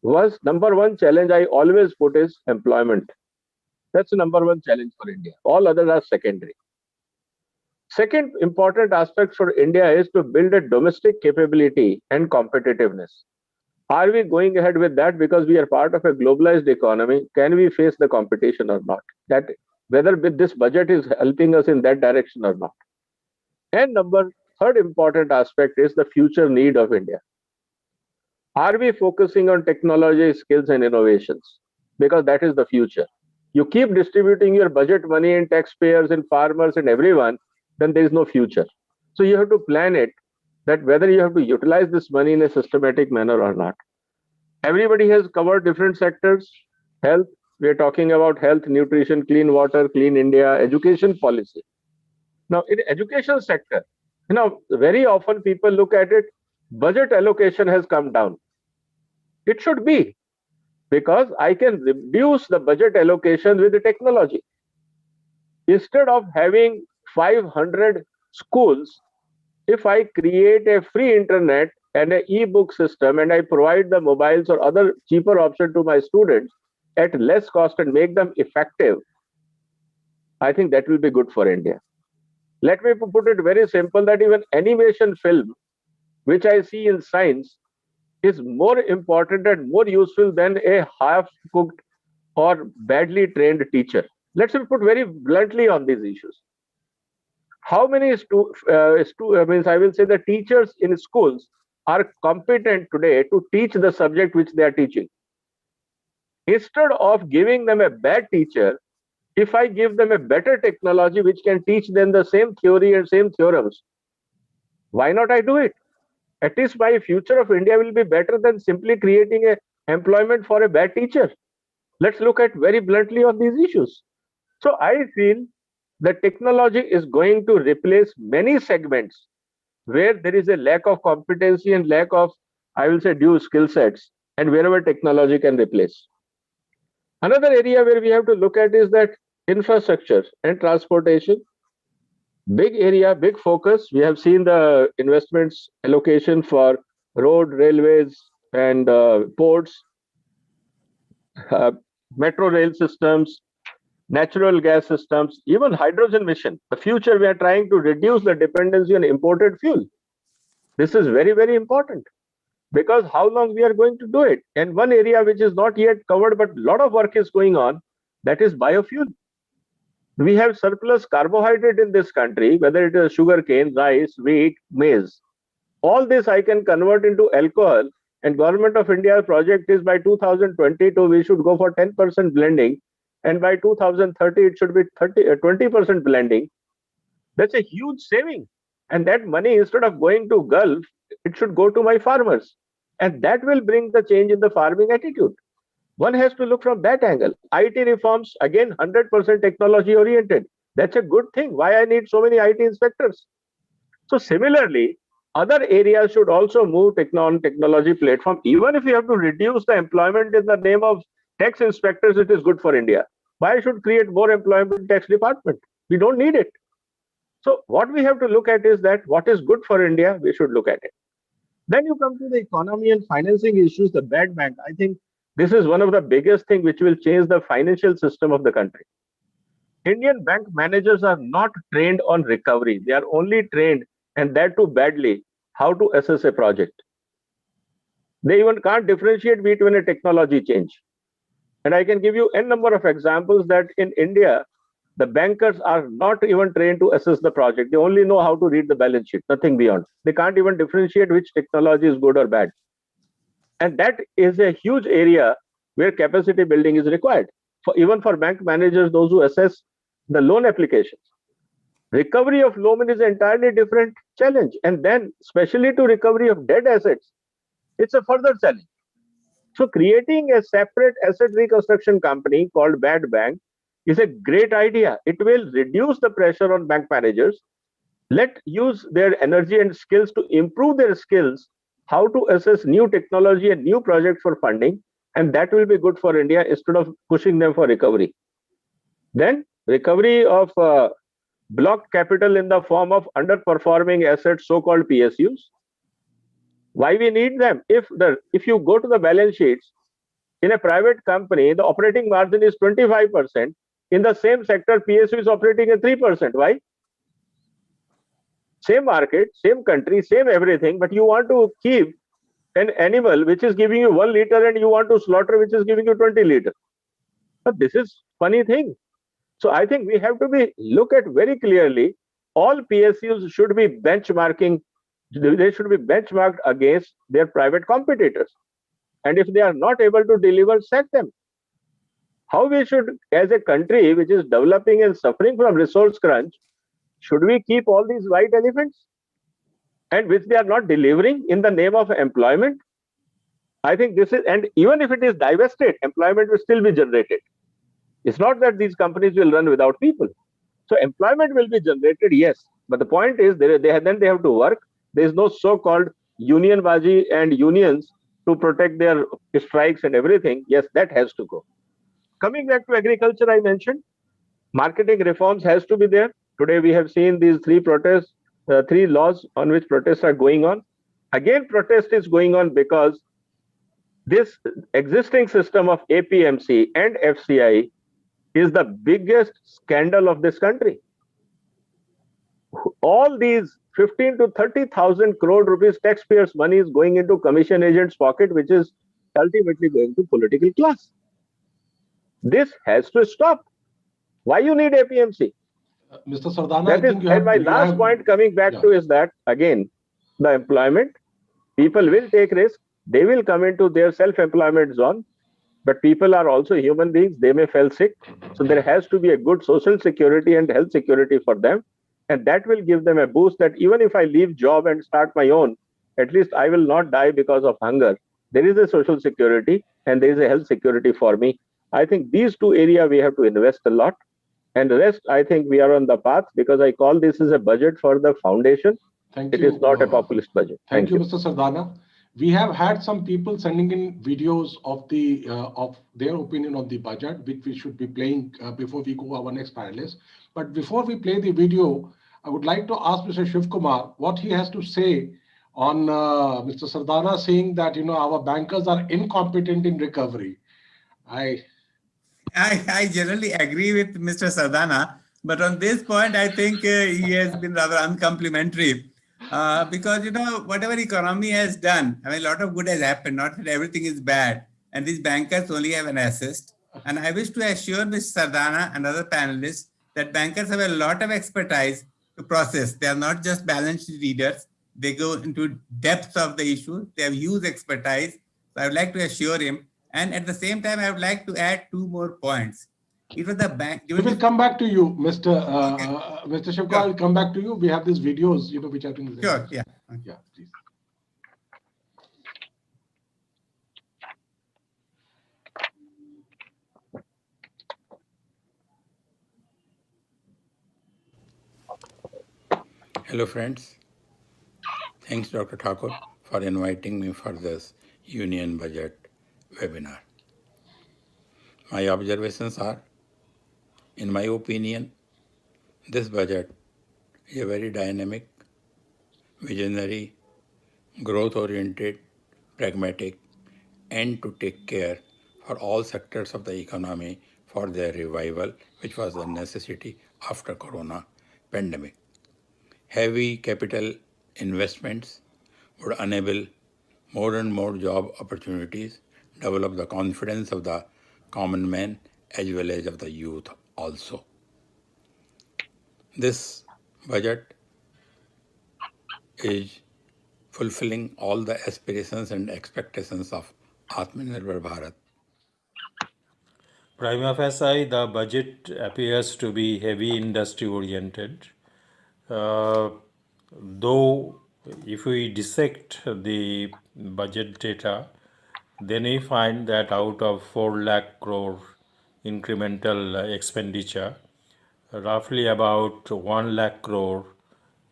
Number one challenge I always put is employment. That's the number one challenge for India. All others are secondary. Second important aspect for India is to build a domestic capability and competitiveness. Are we going ahead with that because we are part of a globalized economy? Can we face the competition or not? That whether this budget is helping us in that direction or not. And third important aspect is the future need of India. Are we focusing on technology, skills, and innovations? Because that is the future. You keep distributing your budget money in taxpayers and farmers and everyone, then there is no future. So you have to plan it, that whether you have to utilize this money in a systematic manner or not. Everybody has covered different sectors. Health, we are talking about health, nutrition, clean water, clean India, education policy. Now, in the education sector, very often people look at it, budget allocation has come down. It should be. because I can reduce the budget allocation with the technology. Instead of having 500 schools, if I create a free internet and an e-book system and I provide the mobiles or other cheaper option to my students at less cost and make them effective, I think that will be good for India. Let me put it very simple, that even animation film, which I see in science, is more important and more useful than a half-cooked or badly trained teacher. Let's put very bluntly on these issues. How many means I will say the teachers in schools are competent today to teach the subject which they are teaching? Instead of giving them a bad teacher, if I give them a better technology which can teach them the same theory and same theorems, why not I do it? At least my future of India will be better than simply creating a employment for a bad teacher. Let's look at very bluntly on these issues. So I feel that technology is going to replace many segments where there is a lack of competency and lack of, I will say, due skill sets, and wherever technology can replace. Another area where we have to look at is that infrastructure and transportation. Big area, big focus. We have seen the investments allocation for road, railways, and ports, metro rail systems, natural gas systems, even hydrogen mission. The future, we are trying to reduce the dependency on imported fuel. This is very, very important, because how long we are going to do it? And one area which is not yet covered, but a lot of work is going on, that is biofuel. We have surplus carbohydrate in this country, whether it is sugarcane, rice, wheat, maize. All this I can convert into alcohol, and Government of India project is by 2022, we should go for 10% blending, and by 2030, it should be 20% blending. That's a huge saving. And that money, instead of going to Gulf, it should go to my farmers. And that will bring the change in the farming attitude. One has to look from that angle. IT reforms, again, 100% technology oriented. That's a good thing. Why I need so many IT inspectors? So similarly, other areas should also move on technology platform. Even if you have to reduce the employment in the name of tax inspectors, it is good for India. Why should create more employment in tax department? We don't need it. So what we have to look at is that what is good for India, we should look at it. Then you come to the economy and financing issues, the bad bank. I think this is one of the biggest things which will change the financial system of the country. Indian bank managers are not trained on recovery. They are only trained, and that too badly, how to assess a project. They even can't differentiate between a technology change. And I can give you n number of examples that in India, the bankers are not even trained to assess the project. They only know how to read the balance sheet, nothing beyond. They can't even differentiate which technology is good or bad. And that is a huge area where capacity building is required. Even for bank managers, those who assess the loan applications. Recovery of loan is an entirely different challenge. And then, especially to recovery of dead assets, it's a further challenge. So creating a separate asset reconstruction company called Bad Bank is a great idea. It will reduce the pressure on bank managers. Let use their energy and skills to improve their skills, how to assess new technology and new projects for funding, and that will be good for India instead of pushing them for recovery. Then recovery of blocked capital in the form of underperforming assets, so-called PSUs. Why we need them? If you go to the balance sheets, in a private company, the operating margin is 25%. In the same sector, PSU is operating at 3%. Why? Same market, same country, same everything, but you want to keep an animal which is giving you 1 liter and you want to slaughter which is giving you 20 liters. But this is funny thing. So I think we have to look at very clearly, all PSUs should be benchmarking, they should be benchmarked against their private competitors. And if they are not able to deliver, sack them. How we should, as a country which is developing and suffering from resource crunch, should we keep all these white elephants? And which they are not delivering in the name of employment? I think this is, and even if it is divested, employment will still be generated. It's not that these companies will run without people. So employment will be generated, yes. But the point is, then they have to work. There is no so-called union baji and unions to protect their strikes and everything, yes, that has to go. Coming back to agriculture, I mentioned marketing reforms has to be there. Today we have seen these three laws on which protests are going on. Again, protest is going on because this existing system of APMC and FCI is the biggest scandal of this country. All these 15 to 30,000 crore rupees taxpayers' money is going into commission agents' pocket, which is ultimately going to political class. This has to stop. Why you need APMC? Mr. Sardana, That I is, think and my last point coming back to is that, again, the employment, people will take risk, they will come into their self-employment zone, but people are also human beings, they may fall sick. So there has to be a good social security and health security for them. And that will give them a boost that even if I leave job and start my own, at least I will not die because of hunger. There is a social security and there is a health security for me. I think these two areas we have to invest a lot. And the rest, I think we are on the path because I call this as a budget for the foundation. Thank you. It is not a populist budget. Thank you, Mr. Sardana. We have had some people sending in videos of their opinion on the budget, which we should be playing before we go our next panelist. But before we play the video, I would like to ask Mr. Shiv Kumar what he has to say on Mr. Sardana saying that our bankers are incompetent in recovery. I generally agree with Mr. Sardana, but on this point, I think he has been rather uncomplimentary because, whatever economy has done, I mean, a lot of good has happened, not that everything is bad, and these bankers only have an assist. And I wish to assure Mr. Sardana and other panelists that bankers have a lot of expertise to process. They are not just balance sheet readers. They go into depths of the issue. They have huge expertise. So I would like to assure him. And at the same time, I would like to add two more points. It was the bank. We will come back to you, Mr. Shivkumar. I will come back to you. We have these videos, which have been. Sure. Yeah. Yeah, please. Hello, friends. Thanks, Dr. Thakur, for inviting me for this Union Budget webinar. My observations are, in my opinion, this budget is a very dynamic, visionary, growth-oriented, pragmatic, and to take care for all sectors of the economy for their revival, which was a necessity after Corona pandemic. Heavy capital investments would enable more and more job opportunities, develop the confidence of the common man as well as of the youth also. This budget is fulfilling all the aspirations and expectations of Atma Nirbhar Bharat. Prima facie, the budget appears to be heavy industry oriented. Though if we dissect the budget data, then we find that out of 4 lakh crore incremental expenditure, roughly about 1 lakh crore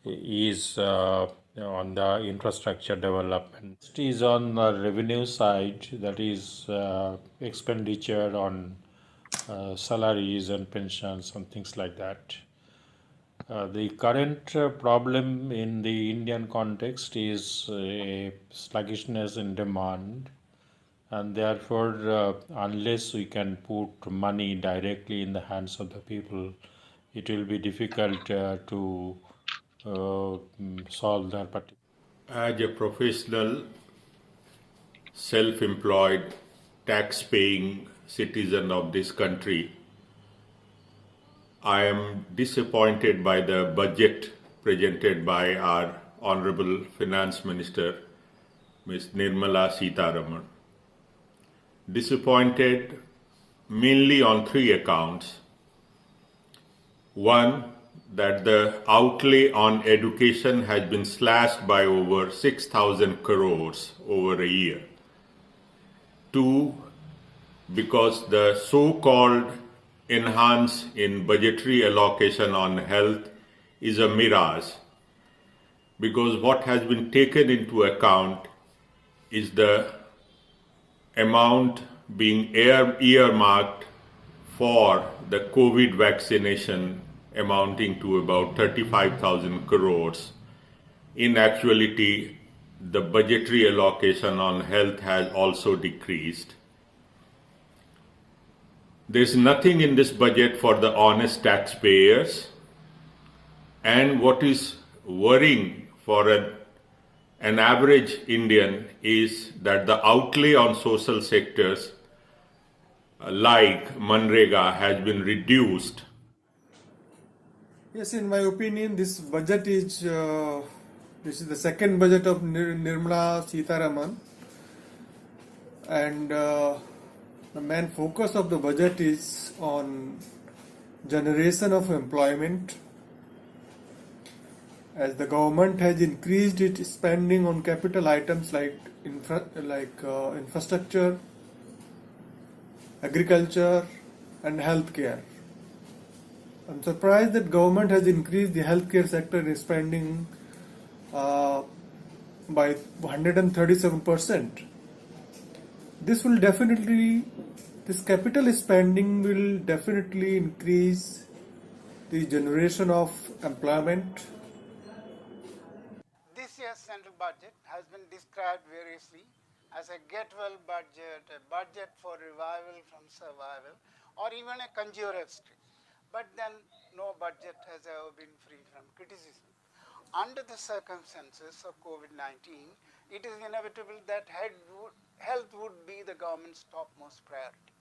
is on the infrastructure development. It is on the revenue side, that is expenditure on salaries and pensions and things like that. The current problem in the Indian context is a sluggishness in demand, and therefore unless we can put money directly in the hands of the people, it will be difficult to solve that particular. As a professional, self-employed, tax-paying citizen of this country, I am disappointed by the budget presented by our Honorable Finance Minister, Ms. Nirmala Sitharaman. Disappointed mainly on 3 accounts. One, that the outlay on education has been slashed by over 6,000 crores over a year. 2, because the so-called enhance in budgetary allocation on health is a mirage, because what has been taken into account is the amount being earmarked for the COVID vaccination amounting to about 35,000 crores. In actuality, the budgetary allocation on health has also decreased. There's nothing in this budget for the honest taxpayers. And what is worrying for an average Indian is that the outlay on social sectors like Manrega has been reduced. Yes, in my opinion, this budget is this is the second budget of Nirmala Sitharaman, and the main focus of the budget is on generation of employment, as the government has increased its spending on capital items like infrastructure, agriculture, and healthcare. I'm surprised that government has increased the healthcare sector spending by 137%. This capital spending will definitely increase the generation of employment. This year's central budget has been described variously as a get-well budget, a budget for revival from survival, or even a conjurer's trick. But then no budget has ever been free from criticism. Under the circumstances of COVID-19, it is inevitable that health would be the government's topmost priority.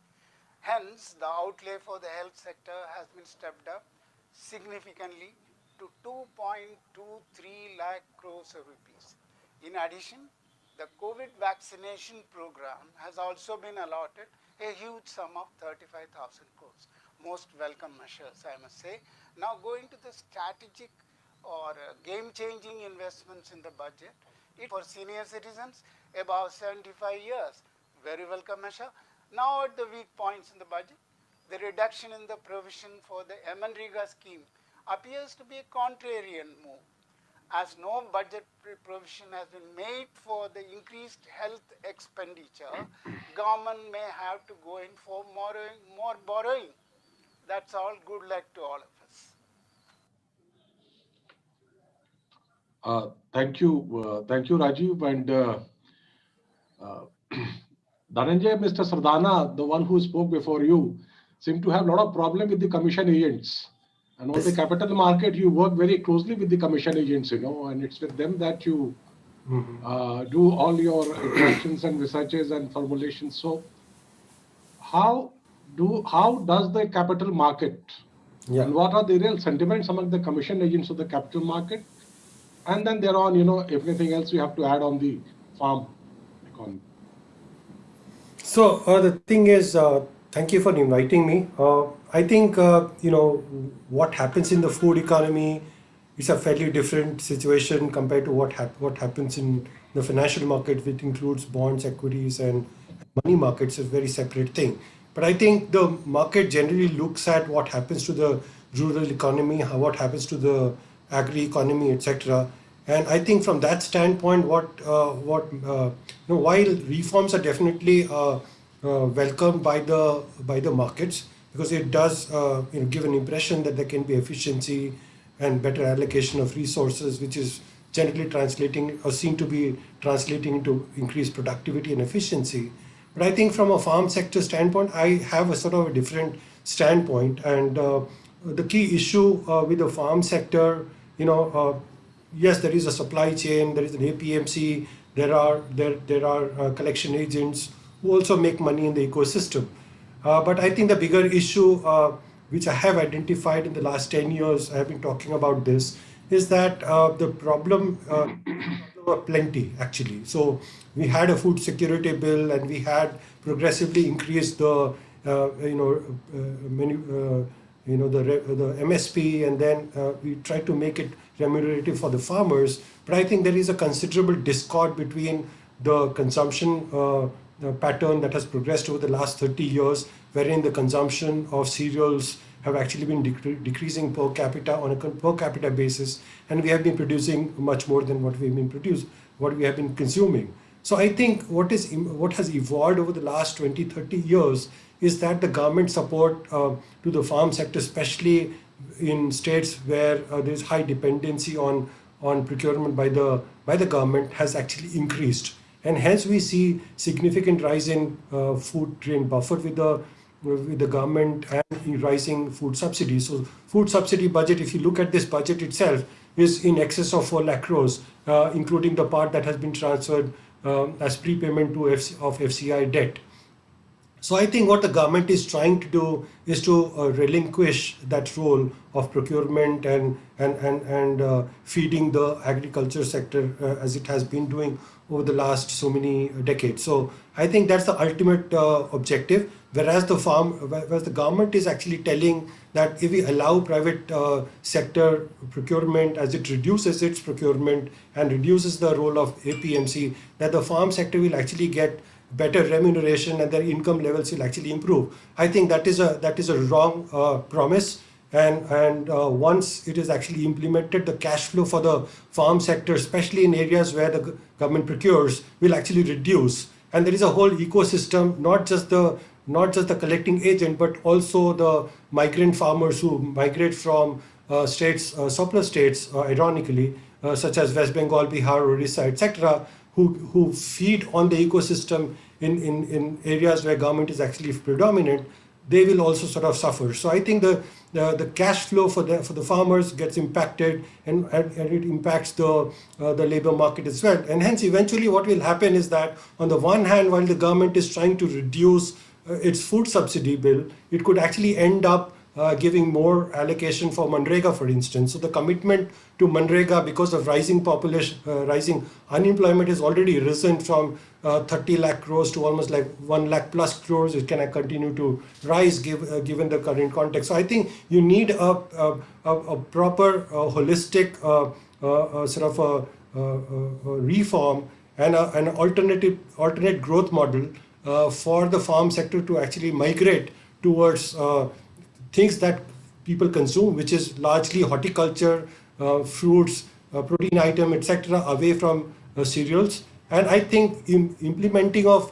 Hence, the outlay for the health sector has been stepped up significantly to 2.23 lakh crores of rupees. In addition, the COVID vaccination program has also been allotted a huge sum of 35,000 crores. Most welcome measures, I must say. Now going to the strategic or game-changing investments in the budget, for senior citizens above 75 years, very welcome measure. Now at the weak points in the budget, the reduction in the provision for the Manrega scheme appears to be a contrarian move, as no budget provision has been made for the increased health expenditure. Government may have to go in for more borrowing. That's all. Good luck to all of us. Thank you, Rajiv. And Dhananjay, Mr. Sardana, the one who spoke before you, seemed to have a lot of problem with the commission agents. And on the capital market, you work very closely with the commission agents, and it's with them that you do all your interactions and researches and formulations. So how does the capital market, and what are the real sentiments among the commission agents of the capital market? And then thereon, if anything else you have to add on the farm economy. So the thing is, thank you for inviting me. I think, what happens in the food economy is a fairly different situation compared to what happens in the financial market, which includes bonds, equities, and money markets, is a very separate thing. But I think the market generally looks at what happens to the rural economy, what happens to the agri economy, etc. And I think from that standpoint, while reforms are definitely welcomed by the markets, because it does give an impression that there can be efficiency and better allocation of resources, which is generally translating or seen to be translating into increased productivity and efficiency. But I think from a farm sector standpoint, I have a sort of a different standpoint. And the key issue with the farm sector, yes, there is a supply chain, there is an APMC, there are collection agents who also make money in the ecosystem. But I think the bigger issue, which I have identified in the last 10 years, I have been talking about this, is that the problem of plenty, actually. So we had a food security bill, and we had progressively increased the MSP, and then we tried to make it remunerative for the farmers. But I think there is a considerable discord between the consumption pattern that has progressed over the last 30 years, wherein the consumption of cereals have actually been decreasing per capita on a per capita basis, and we have been producing much more than what we have been consuming. So I think what has evolved over the last 20, 30 years is that the government support to the farm sector, especially in states where there's high dependency on procurement by the government, has actually increased. And hence we see significant rise in food grain buffer with the government and rising food subsidies. So food subsidy budget, if you look at this budget itself, is in excess of 4 lakh crores, including the part that has been transferred as prepayment of FCI debt. So I think what the government is trying to do is to relinquish that role of procurement and feeding the agriculture sector as it has been doing over the last so many decades. So I think that's the ultimate objective. Whereas the government is actually telling that if we allow private sector procurement, as it reduces its procurement and reduces the role of APMC, that the farm sector will actually get better remuneration and their income levels will actually improve. I think that is a wrong promise. And once it is actually implemented, the cash flow for the farm sector, especially in areas where the government procures, will actually reduce. And there is a whole ecosystem, not just the collecting agent, but also the migrant farmers who migrate from surplus states, ironically, such as West Bengal, Bihar, Orissa, etc., who feed on the ecosystem in areas where government is actually predominant. They will also sort of suffer. So I think the cash flow for the farmers gets impacted, and it impacts the labor market as well. And hence, eventually, what will happen is that on the one hand, while the government is trying to reduce its food subsidy bill, it could actually end up giving more allocation for Manrega, for instance. So the commitment to Manrega, because of rising population, rising unemployment, has already risen from 30 lakh crores to almost like 1 lakh plus crores. It can continue to rise given the current context. So I think you need a proper holistic sort of a reform and an alternate growth model for the farm sector to actually migrate towards things that people consume, which is largely horticulture, fruits, protein item, etc., away from cereals. And I think implementing of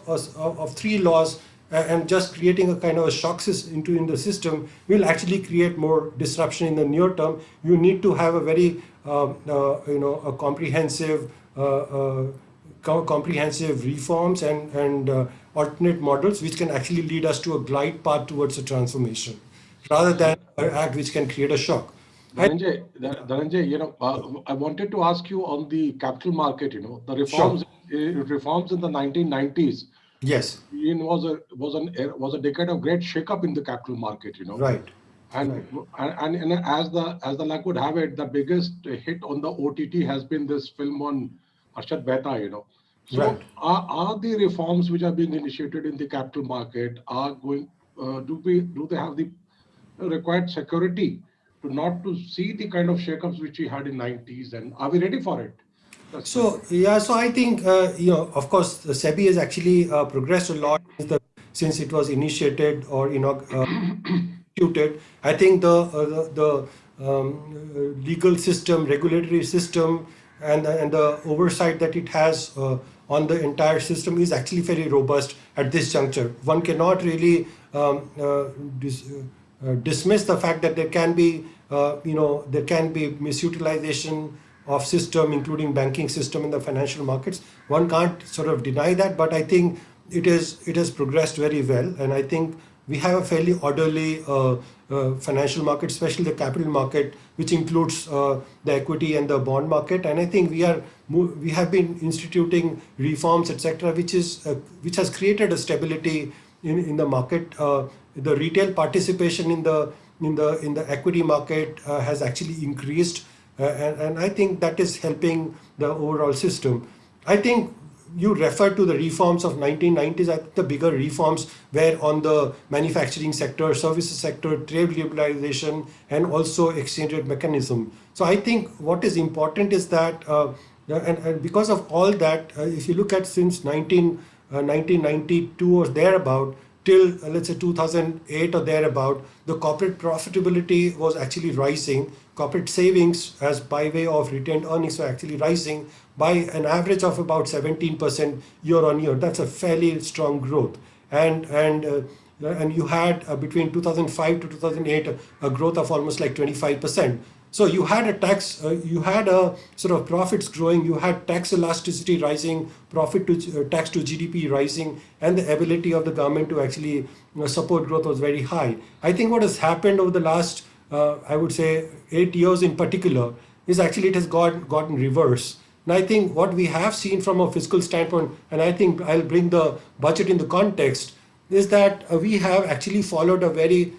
3 laws and just creating a kind of a shock in the system will actually create more disruption in the near term. You need to have a very a comprehensive reforms and alternate models which can actually lead us to a glide path towards a transformation, rather than an act which can create a shock. Dhananjay, I wanted to ask you on the capital market. The reforms in the 1990s. Yes. Was a decade of great shake-up in the capital market. Right. And as the luck would have it, the biggest hit on the OTT has been this film on Harshad Mehta. So right. Are the reforms which are being initiated in the capital market do they have the required security not to see the kind of shakeups which we had in 90s, and are we ready for it? So I think of course the SEBI has actually progressed a lot since it was initiated or instituted. I think the legal system, regulatory system, and the oversight that it has on the entire system is actually very robust at this juncture. One cannot really dismiss the fact that there can be misutilization of system, including banking system and the financial markets. One can't sort of deny that, but I think it has progressed very well, and I think we have a fairly orderly financial market, especially the capital market, which includes the equity and the bond market. And I think we have been instituting reforms, etc., which has created a stability in the market. The retail participation in the equity market has actually increased, and I think that is helping the overall system. I think you refer to the reforms of 1990s. I think the bigger reforms were on the manufacturing sector, services sector, trade liberalization, and also exchange rate mechanism. So I think what is important is that, and because of all that, if you look at since 1992 or thereabout, till let's say 2008 or thereabout, the corporate profitability was actually rising. Corporate savings, as by way of retained earnings, were actually rising by an average of about 17% year on year. That's a fairly strong growth. And you had between 2005 to 2008 a growth of almost like 25%. So you had you had a sort of profits growing, you had tax elasticity rising, profit to tax to GDP rising, and the ability of the government to actually support growth was very high. I think what has happened over the last, I would say, 8 years in particular, is actually it has gotten reverse. And I think what we have seen from a fiscal standpoint, and I think I'll bring the budget in the context, is that we have actually followed a very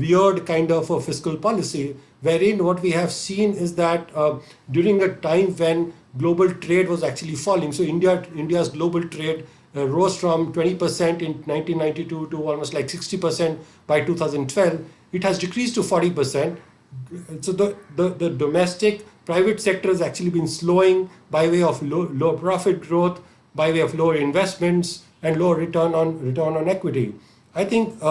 weird kind of a fiscal policy, wherein what we have seen is that during a time when global trade was actually falling, so India's global trade rose from 20% in 1992 to almost like 60% by 2012. It has decreased to 40%. So the domestic private sector has actually been slowing by way of low profit growth, by way of lower investments and lower return on equity. I think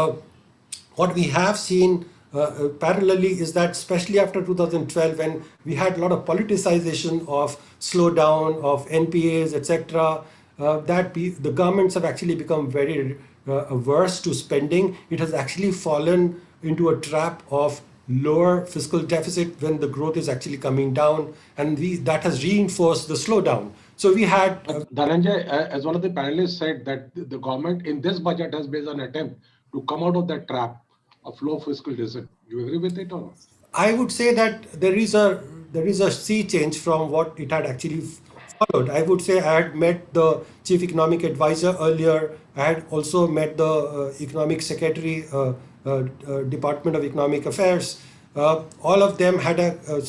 what we have seen parallelly is that, especially after 2012, when we had a lot of politicization of slowdown of NPAs, etc., that the governments have actually become very averse to spending. It has actually fallen into a trap of lower fiscal deficit when the growth is actually coming down, and that has reinforced the slowdown. So we had Dhananjay, as one of the panelists said, that the government in this budget has made an attempt to come out of that trap of low fiscal deficit. Do you agree with it or not? I would say that there is a sea change from what it had actually followed. I would say I had met the chief economic advisor earlier. I had also met the economic secretary, Department of Economic Affairs. All of them had a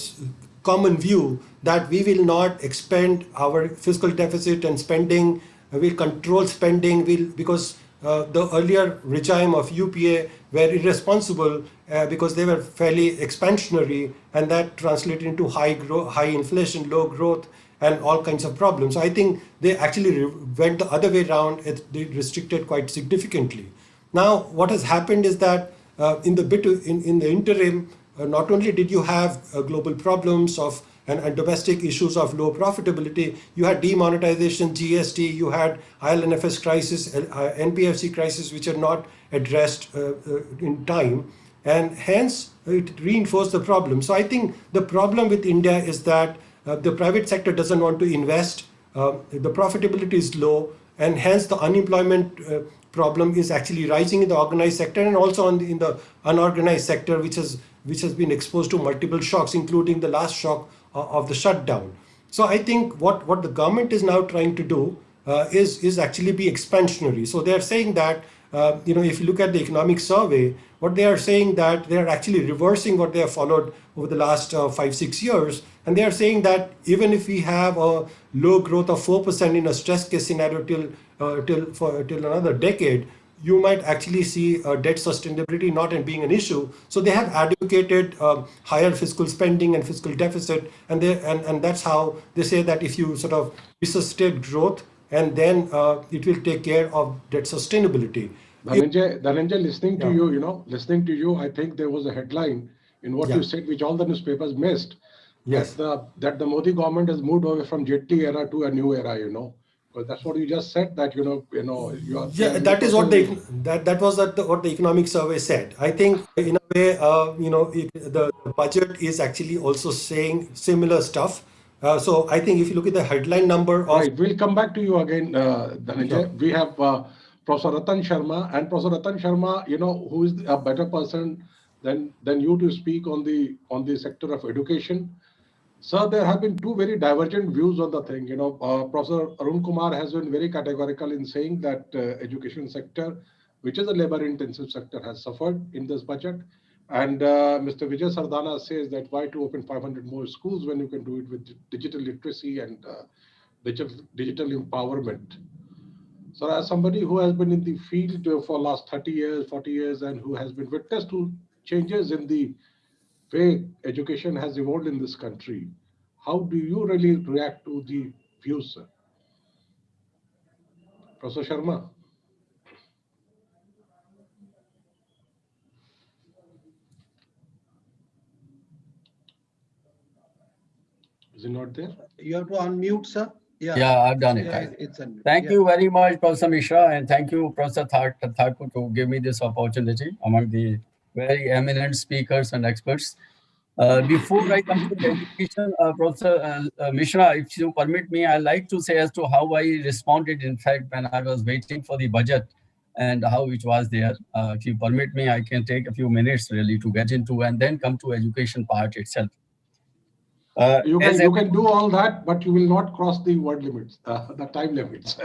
common view that we will not expand our fiscal deficit and spending. We'll control spending. Because the earlier regime of UPA were irresponsible because they were fairly expansionary, and that translated into high inflation, low growth, and all kinds of problems. So I think they actually went the other way around. They restricted quite significantly. Now, what has happened is that in the interim, not only did you have global problems of and domestic issues of low profitability, you had demonetization, GST, you had IL&FS crisis, NPFC crisis, which are not addressed in time, and hence it reinforced the problem. So I think the problem with India is that the private sector doesn't want to invest, the profitability is low, and hence the unemployment problem is actually rising in the organized sector and also in the unorganized sector, which has been exposed to multiple shocks, including the last shock of the shutdown. So I think what the government is now trying to do is actually be expansionary. So they are saying that, if you look at the economic survey, what they are saying that they are actually reversing what they have followed over the last 5-6 years. And they are saying that even if we have a low growth of 4% in a stress case scenario till another decade, you might actually see debt sustainability not being an issue. So they have advocated higher fiscal spending and fiscal deficit, and that's how they say that if you sort of resuscitate growth, and then it will take care of debt sustainability. Dhananjay, listening to you, I think there was a headline in what you said, which all the newspapers missed. Yes. That the Modi government has moved away from Jetli era to a new era, Because that's what you just said, that you are. Yeah, that is what what the economic survey said. I think in a way, the budget is actually also saying similar stuff. So I think if you look at the headline number of right, we'll come back to you again, Dhananjay. Sure. We have Professor Ratan Sharma, and Professor Ratan Sharma, who is a better person than you to speak on the sector of education. Sir, there have been two very divergent views on the thing. Professor Arun Kumar has been very categorical in saying that education sector, which is a labor-intensive sector, has suffered in this budget. And Mr. Vijay Sardana says that why to open 500 more schools when you can do it with digital literacy and digital empowerment. So as somebody who has been in the field for last 30 years, 40 years, and who has been witness to changes in the way education has evolved in this country, how do you really react to the views, sir? Professor Sharma? Is it not there? You have to unmute, sir. Yeah, I've done it. Yeah, Right. it's unmute. Thank Yeah. you very much, Professor Mishra, and thank you, Professor Thakur, to give me this opportunity among the very eminent speakers and experts. Before I come to the education, Professor Mishra, if you permit me, I'd like to say as to how I responded, in fact, when I was waiting for the budget and how it was there. If you permit me, I can take a few minutes really to get into and then come to education part itself. You can do all that, but you will not cross the word limits, the time limits.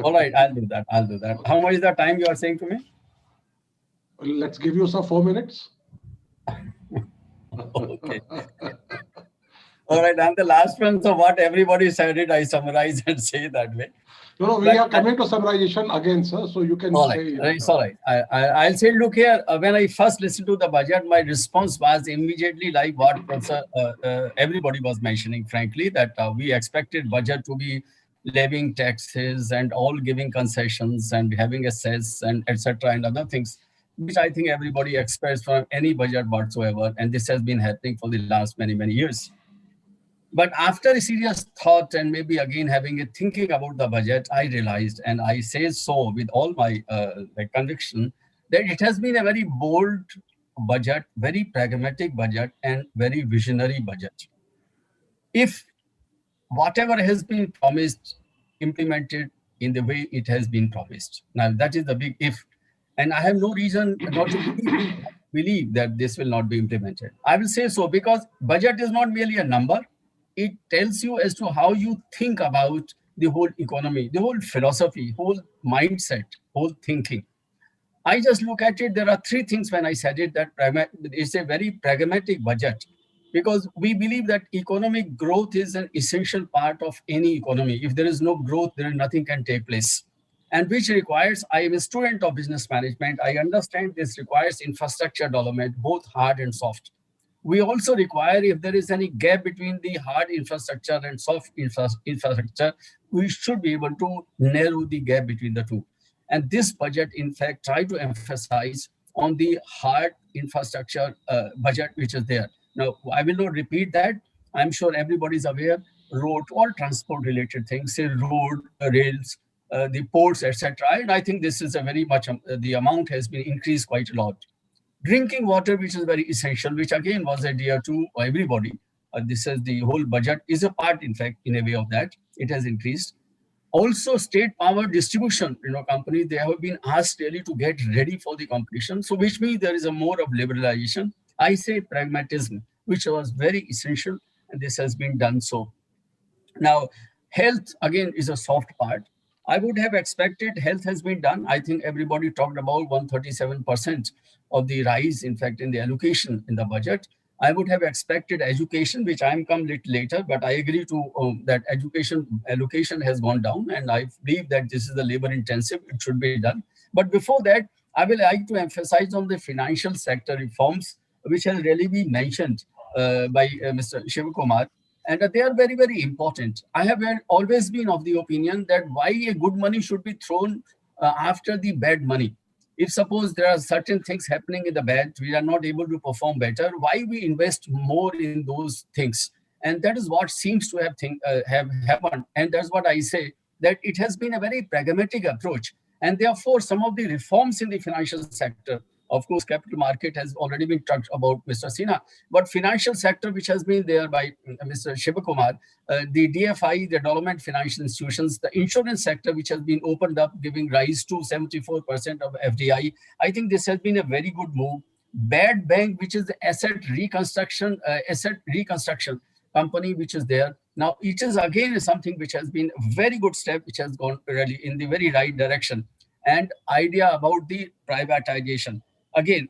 All right, I'll do that. I'll do that. How much is the time you are saying to me? Let's give you some 4 minutes. Okay. All right, I'm the last one. So what everybody said it, I summarize and say that way. No, we are coming to summarization again, sir. So you can all say. Right, it's all right. I'll say, look here, when I first listened to the budget, my response was immediately like what Professor, everybody was mentioning, frankly, that we expected budget to be levying taxes and all giving concessions and having a cess and etc. and other things, which I think everybody expects from any budget whatsoever. And this has been happening for the last many, many years. But after a serious thought and maybe again having a thinking about the budget, I realized, and I say so with all my conviction, that it has been a very bold budget, very pragmatic budget, and very visionary budget. If whatever has been promised, implemented in the way it has been promised. Now, that is the big if. And I have no reason not to believe that this will not be implemented. I will say so because budget is not merely a number. It tells you as to how you think about the whole economy, the whole philosophy, whole mindset, whole thinking. I just look at it. There are three things when I said it, that it's a very pragmatic budget because we believe that economic growth is an essential part of any economy. If there is no growth, then nothing can take place. And which requires, I am a student of business management. I understand this requires infrastructure development, both hard and soft. We also require, if there is any gap between the hard infrastructure and soft infrastructure, we should be able to narrow the gap between the two. And this budget, in fact, try to emphasize on the hard infrastructure budget, which is there. Now, I will not repeat that. I'm sure everybody is aware, road, all transport related things, say road, rails, the ports, etc. And I think this is a very much, the amount has been increased quite a lot. Drinking water, which is very essential, which again was a dear to everybody. This is the whole budget is a part, in fact, in a way of that. It has increased. Also, state power distribution, companies, they have been asked really to get ready for the competition. So which means there is a more of liberalization. I say pragmatism, which was very essential, and this has been done so. Now, health, again, is a soft part. I would have expected health has been done. I think everybody talked about 137% of the rise, in fact, in the allocation in the budget. I would have expected education, which I'm come little later, but I agree to that education allocation has gone down. And I believe that this is the labor intensive, it should be done. But before that, I will like to emphasize on the financial sector reforms, which has really been mentioned by Mr. Shivakumar. And they are very, very important. I have always been of the opinion that why a good money should be thrown after the bad money. If suppose there are certain things happening in the bad, we are not able to perform better, why we invest more in those things? And that is what seems to have happened. And that's what I say, that it has been a very pragmatic approach. And therefore, some of the reforms in the financial sector, of course, capital market has already been talked about, Mr. Sinha, but financial sector, which has been there by Mr. Shivakumar, the DFI, the development financial institutions, the insurance sector, which has been opened up, giving rise to 74% of FDI. I think this has been a very good move. Bad bank, which is the asset reconstruction company, which is there. Now, it is again something which has been a very good step, which has gone really in the very right direction. And idea about the privatization. Again,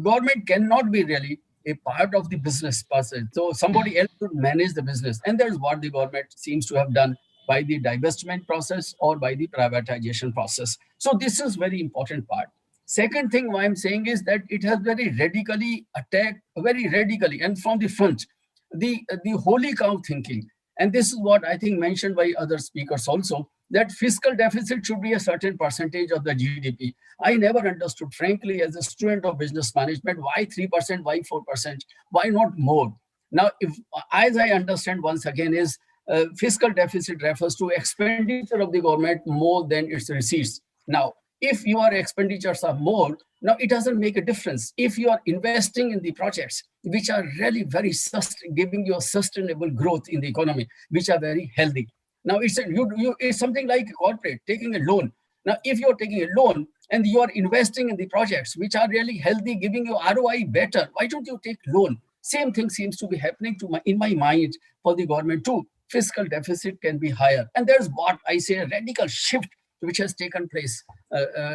government cannot be really a part of the business person. So somebody else should manage the business. And that's what the government seems to have done by the divestment process or by the privatization process. So this is very important part. Second thing why I'm saying is that it has very radically attacked, and from the front, the holy cow thinking. And this is what I think mentioned by other speakers also, that fiscal deficit should be a certain percentage of the GDP. I never understood, frankly, as a student of business management, why 3%, why 4%, why not more? Now, if, as I understand once again, is fiscal deficit refers to expenditure of the government more than its receipts. Now, if your expenditures are more, now it doesn't make a difference. If you are investing in the projects which are really very giving you a sustainable growth in the economy, which are very healthy. Now it's something like a corporate taking a loan. Now, if you're taking a loan and you are investing in the projects which are really healthy, giving you ROI better, why don't you take loan? Same thing seems to be happening in my mind for the government too. Fiscal deficit can be higher. And there's what I say a radical shift which has taken place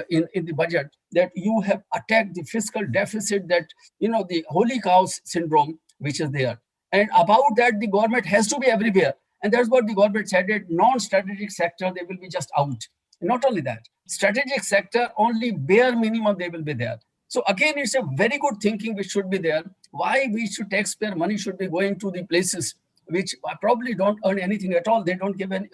in the budget, that you have attacked the fiscal deficit, that, the holy cows syndrome, which is there. And about that, the government has to be everywhere. And that's what the government said, that non-strategic sector, they will be just out. Not only that, strategic sector, only bare minimum they will be there. So again, it's a very good thinking which should be there. Why we should taxpayer money should be going to the places which probably don't earn anything at all. They don't give any,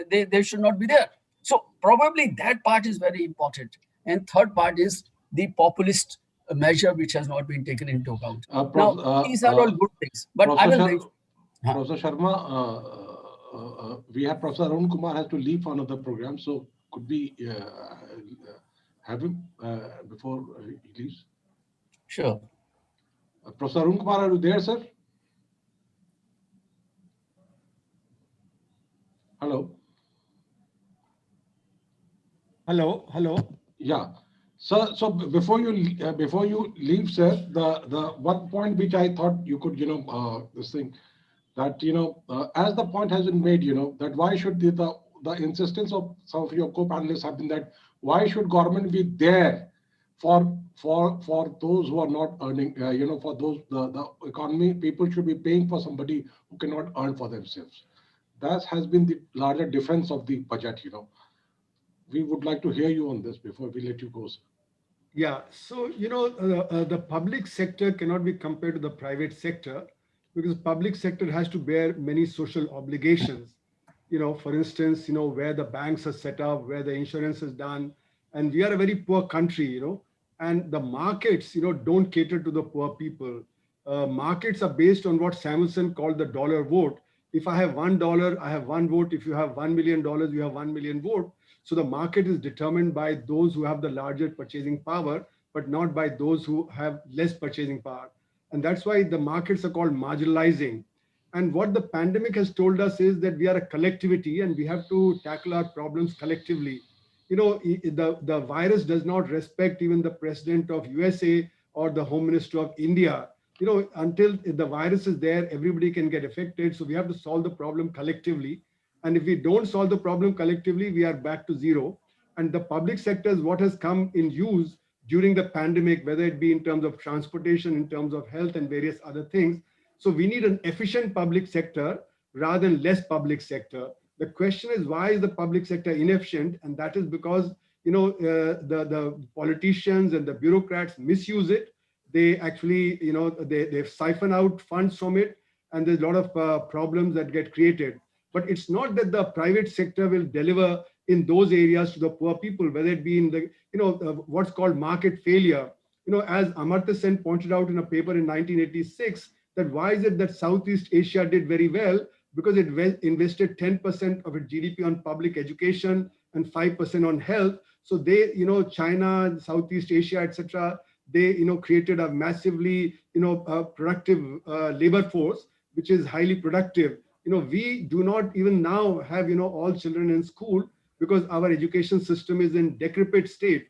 they should not be there. So probably that part is very important. And third part is the populist measure which has not been taken into account. Now, these are all good things. But I will... Professor Sharma, we have Professor Arun Kumar has to leave for another program. So could we have him before he leaves? Sure. Professor Arun Kumar, are you there, sir? Hello. Hello. Yeah. So before you leave, sir, the one point which I thought you could, this thing, that, as the point has been made, that why should the insistence of some of your co-panelists have been that why should government be there for those who are not earning, for those, the economy, people should be paying for somebody who cannot earn for themselves. That has been the larger defense of the budget, We would like to hear you on this before we let you go, sir. Yeah, so, the public sector cannot be compared to the private sector, because public sector has to bear many social obligations. For instance, where the banks are set up, where the insurance is done, and we are a very poor country, and the markets, don't cater to the poor people. Markets are based on what Samuelson called the dollar vote. If I have $1, I have one vote. If you have $1 million, you have 1 million vote. So the market is determined by those who have the larger purchasing power, but not by those who have less purchasing power. And that's why the markets are called marginalizing. And what the pandemic has told us is that we are a collectivity and we have to tackle our problems collectively. The virus does not respect even the president of USA or the home minister of India. Until the virus is there, everybody can get affected. So we have to solve the problem collectively. And if we don't solve the problem collectively, we are back to zero. And the public sector is what has come in use during the pandemic, whether it be in terms of transportation, in terms of health and various other things. So we need an efficient public sector rather than less public sector. The question is, why is the public sector inefficient? And that is because, the politicians and the bureaucrats misuse it. They actually, they siphon out funds from it. And there's a lot of problems that get created. But it's not that the private sector will deliver in those areas to the poor people, whether it be in the, what's called market failure. As Amartya Sen pointed out in a paper in 1986, that why is it that Southeast Asia did very well? Because it invested 10% of its GDP on public education and 5% on health. So they, China, Southeast Asia, etc., they, created a massively, productive labor force, which is highly productive. We do not even now have, all children in school because our education system is in decrepit state.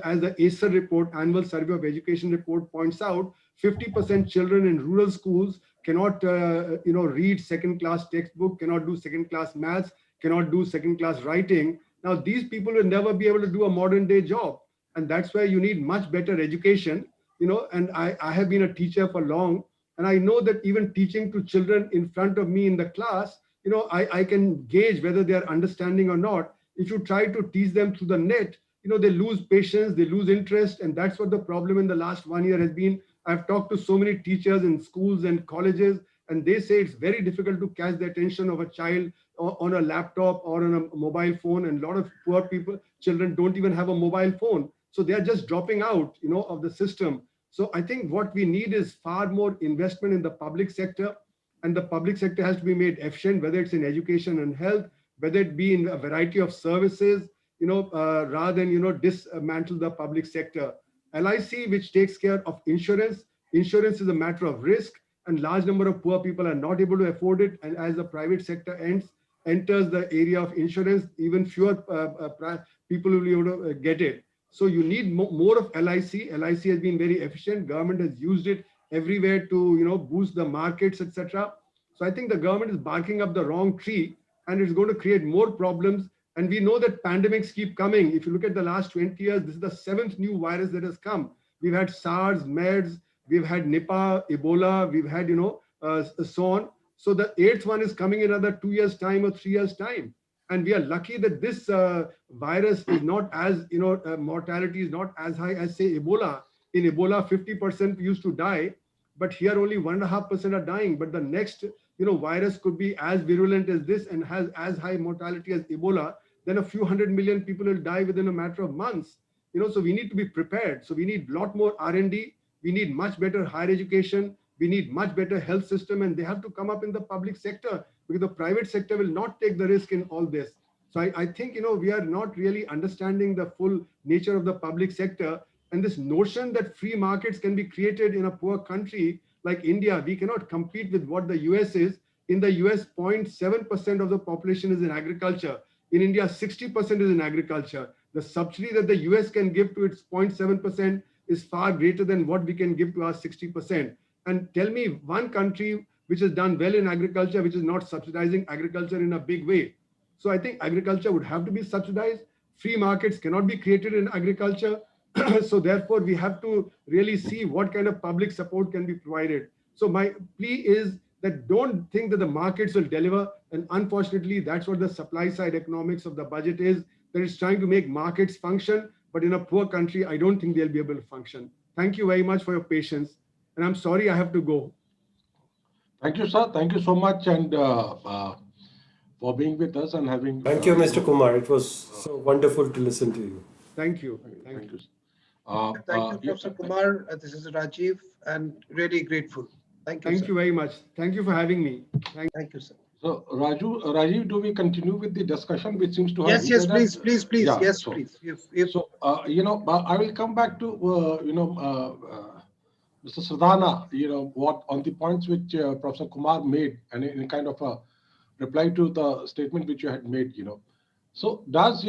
As the ACER report, Annual Survey of Education report points out, 50% children in rural schools cannot, read second-class textbook, cannot do second-class maths, cannot do second-class writing. Now, these people will never be able to do a modern-day job. And that's why you need much better education, and I have been a teacher for long. And I know that even teaching to children in front of me in the class, I can gauge whether they are understanding or not. If you try to teach them through the net, they lose patience, they lose interest. And that's what the problem in the last 1 year has been. I've talked to so many teachers in schools and colleges, and they say it's very difficult to catch the attention of a child on a laptop or on a mobile phone. And a lot of poor children don't even have a mobile phone. So they are just dropping out, of the system. So I think what we need is far more investment in the public sector, and the public sector has to be made efficient, whether it's in education and health, whether it be in a variety of services, rather than, dismantle the public sector. LIC, which takes care of insurance. Insurance is a matter of risk, and large number of poor people are not able to afford it. And as the private sector enters the area of insurance, even fewer people will be able to get it. So you need more of LIC. LIC has been very efficient. Government has used it everywhere to, boost the markets, etc. So I think the government is barking up the wrong tree, and it's going to create more problems. And we know that pandemics keep coming. If you look at the last 20 years, this is the 7th new virus that has come. We've had SARS, MERS, we've had Nipah, Ebola, we've had, so on. So the 8th one is coming in another 2 years' time or 3 years' time. And we are lucky that this virus is not as, mortality is not as high as, say, Ebola. In Ebola, 50% used to die, but here only 1.5% are dying. But the next, virus could be as virulent as this and has as high mortality as Ebola. Then a few 100 million people will die within a matter of months. So we need to be prepared. So we need a lot more R&D. We need much better higher education. We need much better health system, and they have to come up in the public sector, because the private sector will not take the risk in all this. So I think, we are not really understanding the full nature of the public sector. And this notion that free markets can be created in a poor country like India, we cannot compete with what the US is. In the US, 0.7% of the population is in agriculture. In India, 60% is in agriculture. The subsidy that the US can give to its 0.7% is far greater than what we can give to our 60%. And tell me one country which has done well in agriculture, which is not subsidizing agriculture in a big way. So I think agriculture would have to be subsidized. Free markets cannot be created in agriculture. So therefore, we have to really see what kind of public support can be provided. So my plea is that don't think that the markets will deliver. And unfortunately, that's what the supply side economics of the budget is, that it's trying to make markets function. But in a poor country, I don't think they'll be able to function. Thank you very much for your patience. And I'm sorry I have to go. Thank you, sir. Thank you so much, and for being with us and having. Thank you, Mr. Kumar. It was so wonderful to listen to you. Thank you. Thank you. Thank you, Professor Kumar. This is Rajiv, and really grateful. Thank you. Thank you very much. Thank you for having me. Thank you, sir. So, Rajiv, do we continue with the discussion, which seems to have? Yes, please. Yeah, Yes, so, please. So, I will come back to, Mr. Sadhana, what on the points which Professor Kumar made, and in kind of a reply to the statement which you had made, So, does,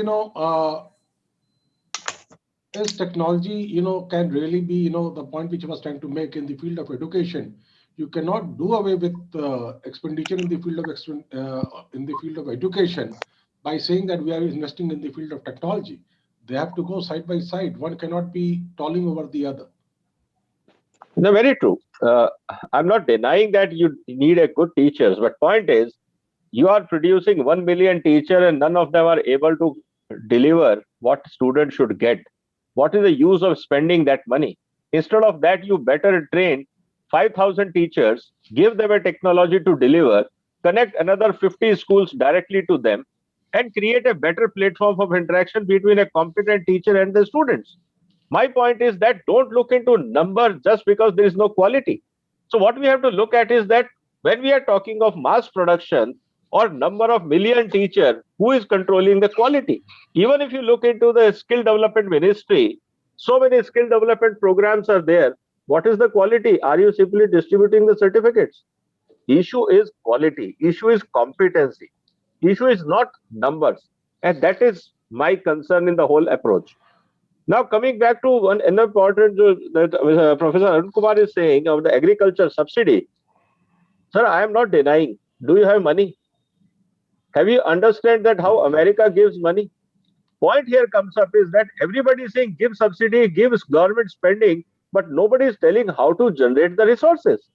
is technology, can really be, the point which I was trying to make in the field of education. You cannot do away with expenditure in the field of education by saying that we are investing in the field of technology. They have to go side by side. One cannot be tolling over the other. No, very true. I'm not denying that you need a good teachers, but point is, you are producing 1 million teachers and none of them are able to deliver what students should get. What is the use of spending that money? Instead of that, you better train 5,000 teachers, give them a technology to deliver, connect another 50 schools directly to them, and create a better platform of interaction between a competent teacher and the students. My point is that don't look into numbers just because there is no quality. So what we have to look at is that when we are talking of mass production or number of million teachers, who is controlling the quality? Even if you look into the skill development ministry, so many skill development programs are there. What is the quality? Are you simply distributing the certificates? Issue is quality. Issue is competency. Issue is not numbers. And that is my concern in the whole approach. Now, coming back to another important that Professor Arun Kumar is saying of the agriculture subsidy. Sir, I am not denying. Do you have money? Have you understand that how America gives money? Point here comes up is that everybody is saying give subsidy, give government spending, but nobody is telling how to generate the resources.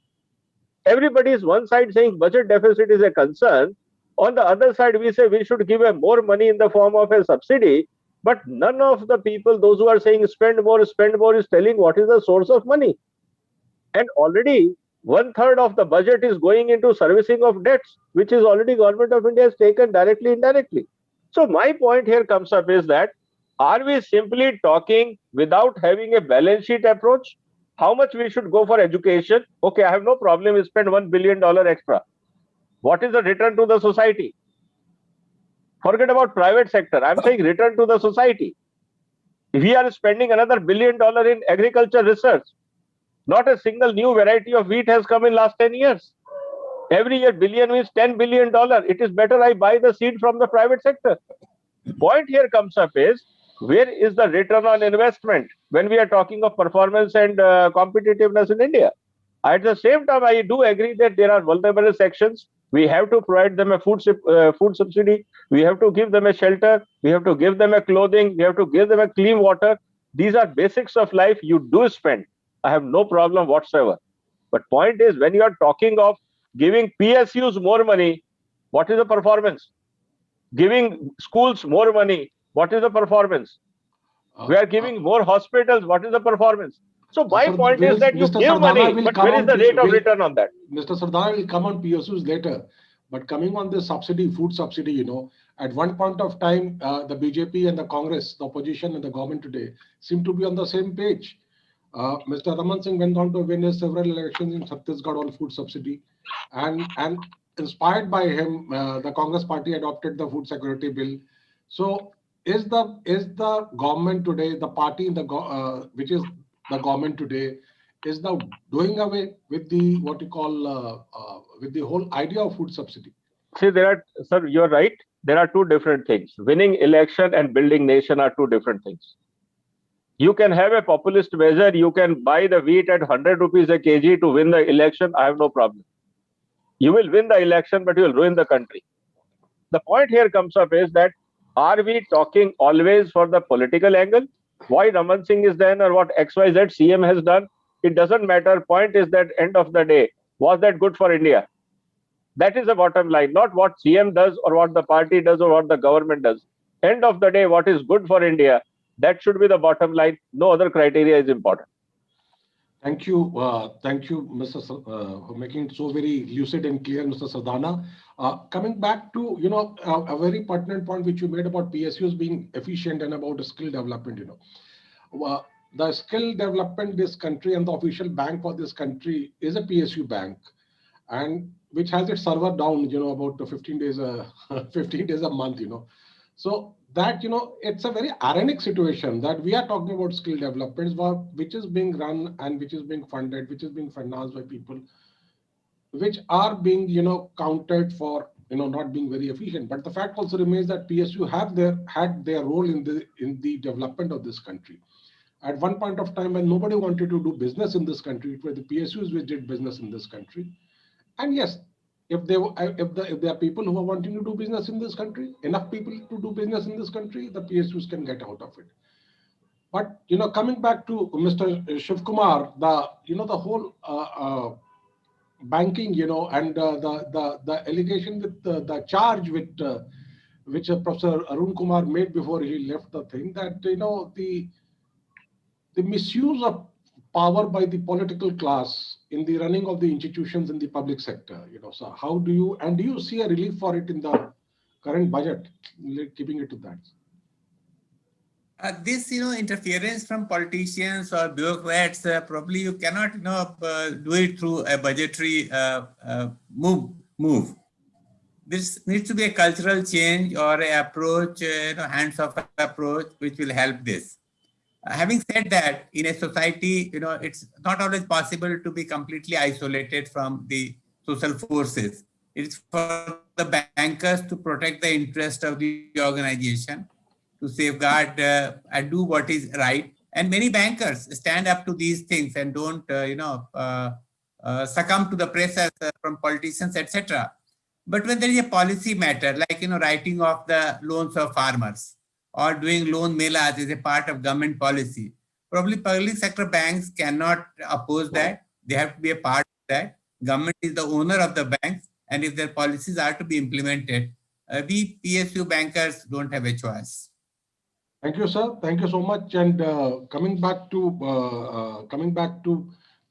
Everybody is one side saying budget deficit is a concern. On the other side, we say we should give more money in the form of a subsidy. But none of the people, those who are saying spend more, is telling what is the source of money. And already 1/3 of the budget is going into servicing of debts, which is already Government of India has taken directly, indirectly. So my point here comes up is that, are we simply talking without having a balance sheet approach? How much we should go for education? Okay, I have no problem. We spend $1 billion extra. What is the return to the society? Forget about private sector. I'm saying return to the society. We are spending another $1 billion in agriculture research. Not a single new variety of wheat has come in last 10 years. Every year, billion means $10 billion. It is better I buy the seed from the private sector. Point here comes up is, where is the return on investment when we are talking of performance and competitiveness in India? At the same time, I do agree that there are vulnerable sections. We have to provide them a food subsidy. We have to give them a shelter. We have to give them a clothing. We have to give them a clean water. These are basics of life you do spend. I have no problem whatsoever. But point is, when you are talking of giving PSUs more money, what is the performance? Giving schools more money, what is the performance? We are giving more hospitals, what is the performance? So my point is that you give money, but where is the rate of return on that? Mr. Sardana will come on PSUs later, but coming on this subsidy, food subsidy, at one point of time, the BJP and the Congress, the opposition and the government today seem to be on the same page. Mr. Raman Singh went on to win several elections in Chhattisgarh on food subsidy, and inspired by him, the Congress party adopted the food security bill. So is the government today, the party in the which is the government today, is now doing away with the what you call with the whole idea of food subsidy? See, sir, you're right. There are two different things. Winning election and building nation are two different things. You can have a populist measure. You can buy the wheat at 100 rupees a kg to win the election. I have no problem. You will win the election, but you will ruin the country. The point here comes up is that, are we talking always for the political angle? Why Raman Singh is done or what XYZ CM has done? It doesn't matter. Point is that end of the day, was that good for India? That is the bottom line, not what CM does or what the party does or what the government does. End of the day, what is good for India? That should be the bottom line. No other criteria is important. Thank you, Mr. For making it so very lucid and clear, Mr. Sardana. Coming back to a very pertinent point which you made about PSUs being efficient and about skill development. The skill development this country and the official bank for this country is a PSU bank, and which has its server down, about 15 days a month. So that, it's a very ironic situation that we are talking about skill developments, which is being run and which is being funded, which is being financed by people, which are being, counted for, not being very efficient. But the fact also remains that PSU had their role in the development of this country. At one point of time when nobody wanted to do business in this country, it was the PSUs which did business in this country. And yes, if there are people who are wanting to do business in this country, enough people to do business in this country, the PSUs can get out of it. But coming back to Mr. Shiv Kumar, the whole banking, and the allegation with the charge with which Professor Arun Kumar made before he left the thing, that the misuse of power by the political class in the running of the institutions in the public sector. So how do you see a relief for it in the current budget, keeping it to that? This, interference from politicians or bureaucrats, probably you cannot, do it through a budgetary move. This needs to be a cultural change or an approach, hands-off approach, which will help this. Having said that, in a society, it's not always possible to be completely isolated from the social forces. It's for the bankers to protect the interest of the organization, to safeguard and do what is right. And many bankers stand up to these things and don't, succumb to the pressure from politicians, etc. But when there is a policy matter, like, writing off the loans of farmers, or doing loan melas is a part of government policy, probably public sector banks cannot oppose that. They have to be a part of that. Government is the owner of the banks, and if their policies are to be implemented, we PSU bankers don't have a choice. Thank you, sir. Thank you so much. And coming back to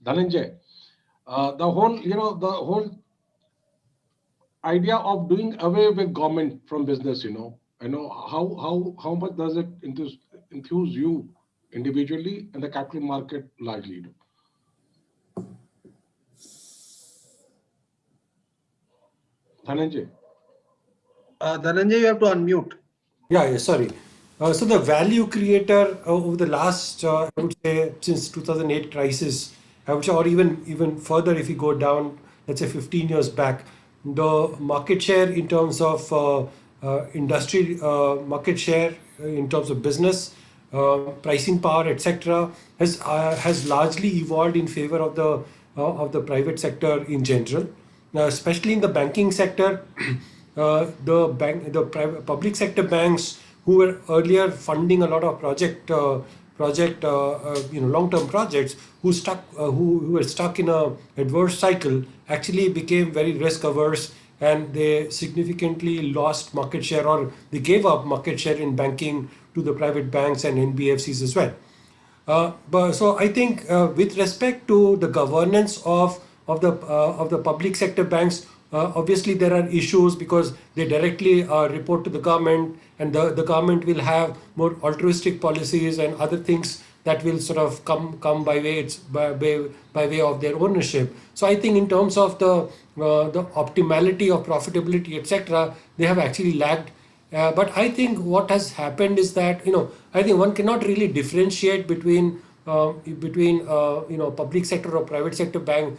Dhananjay, the whole idea of doing away with government from business, how much does it enthuse you individually and the capital market largely? Dhananjay. Dhananjay, you have to unmute. Yeah, sorry. So the value creator over the last, I would say, since 2008 crisis, I would say, or even further if you go down, let's say 15 years back, the market share in terms of industry, market share in terms of business, pricing power, etc., has largely evolved in favor of the private sector in general. Now, especially in the banking sector, the public sector banks who were earlier funding a lot of long-term projects, who were stuck in a adverse cycle, actually became very risk averse, and they significantly lost market share, or they gave up market share in banking to the private banks and NBFCs as well. So I think with respect to the governance of the public sector banks, obviously there are issues because they directly report to the government, and the government will have more altruistic policies and other things that will sort of come by way of their ownership. So I think in terms of the optimality of profitability, etc., they have actually lagged. But I think what has happened is that, I think one cannot really differentiate between public sector or private sector bank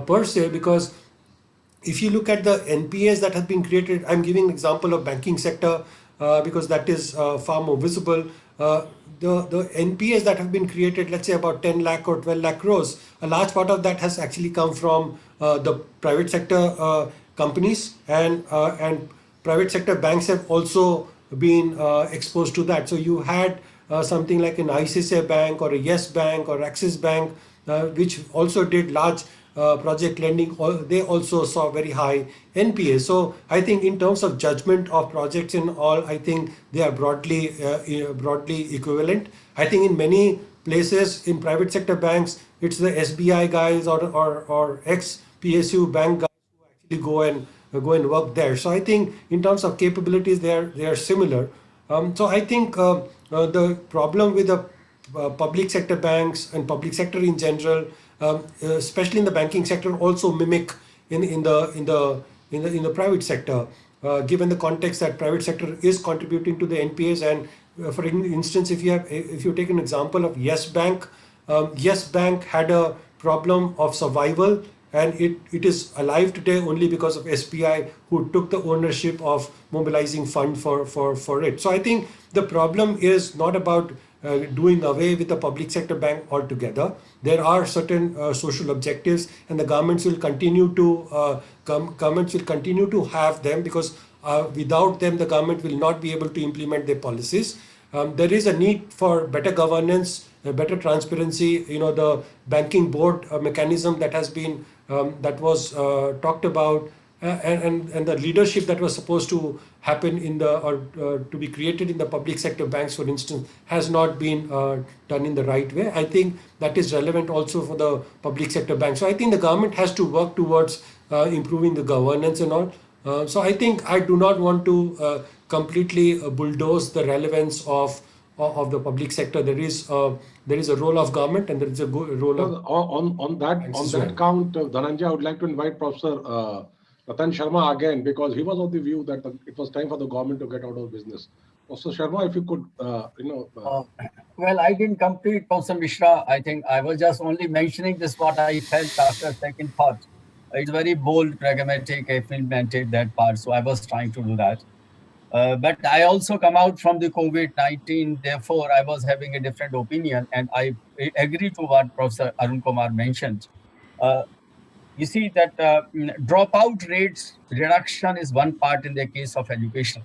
per se, because if you look at the NPAs that have been created, I'm giving an example of banking sector because that is far more visible. The NPAs that have been created, let's say about 10 lakh or 12 lakh crores, a large part of that has actually come from the private sector companies, and private sector banks have also been exposed to that. So you had something like an ICICI Bank or a Yes Bank or Axis Bank, which also did large project lending. They also saw very high NPA. So I think in terms of judgment of projects and all, I think they are broadly equivalent. I think in many places in private sector banks, it's the SBI guys or ex-PSU bank guys who actually go and work there. So I think in terms of capabilities, they are similar. So I think the problem with the public sector banks and public sector in general, especially in the banking sector, also mimic in the private sector, given the context that private sector is contributing to the NPAs. And for instance, if you take an example of Yes Bank, Yes Bank had a problem of survival, and it is alive today only because of SBI, who took the ownership of mobilizing fund for it. So I think the problem is not about doing away with the public sector bank altogether. There are certain social objectives, and the governments will continue to have them, because without them the government will not be able to implement their policies. There is a need for better governance, better transparency. The banking board mechanism that has been that was talked about, and the leadership that was supposed to happen to be created in the public sector banks, for instance, has not been done in the right way. I think that is relevant also for the public sector banks. So I think the government has to work towards improving the governance and all. So I think I do not want to completely bulldoze the relevance of the public sector. There is a role of government, and there is a role of on that count, Dhananjay, I would like to invite Professor Ratan Sharma again, because he was of the view that it was time for the government to get out of business. Professor Sharma, if you could, well, I didn't complete, Professor Mishra. I think I was just only mentioning this what I felt after second thought. It's very bold, pragmatic. I implemented that part, so I was trying to do that. But I also come out from the COVID-19, therefore I was having a different opinion, and I agree to what Professor Arun Kumar mentioned. You see that dropout rates reduction is one part in the case of education.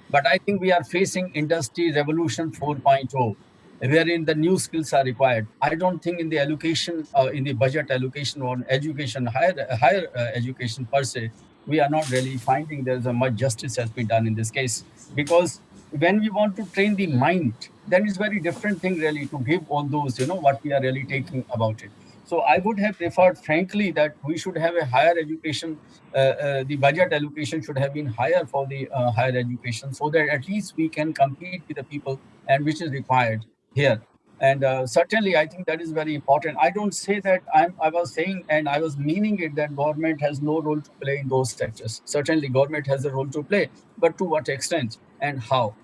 But I think we are facing industry revolution 4.0, wherein the new skills are required. I don't think in the allocation, in the budget allocation on education, higher education per se, we are not really finding there's a much justice has been done in this case. Because when we want to train the mind, then it's very different thing really to give all those, what we are really taking about it. So I would have preferred, frankly, that we should have a higher education. The budget allocation should have been higher for the higher education, so that at least we can compete with the people, and which is required here. And certainly, I think that is very important. I don't say that I was saying and I was meaning it that government has no role to play in those sectors. Certainly, government has a role to play, but to what extent and how?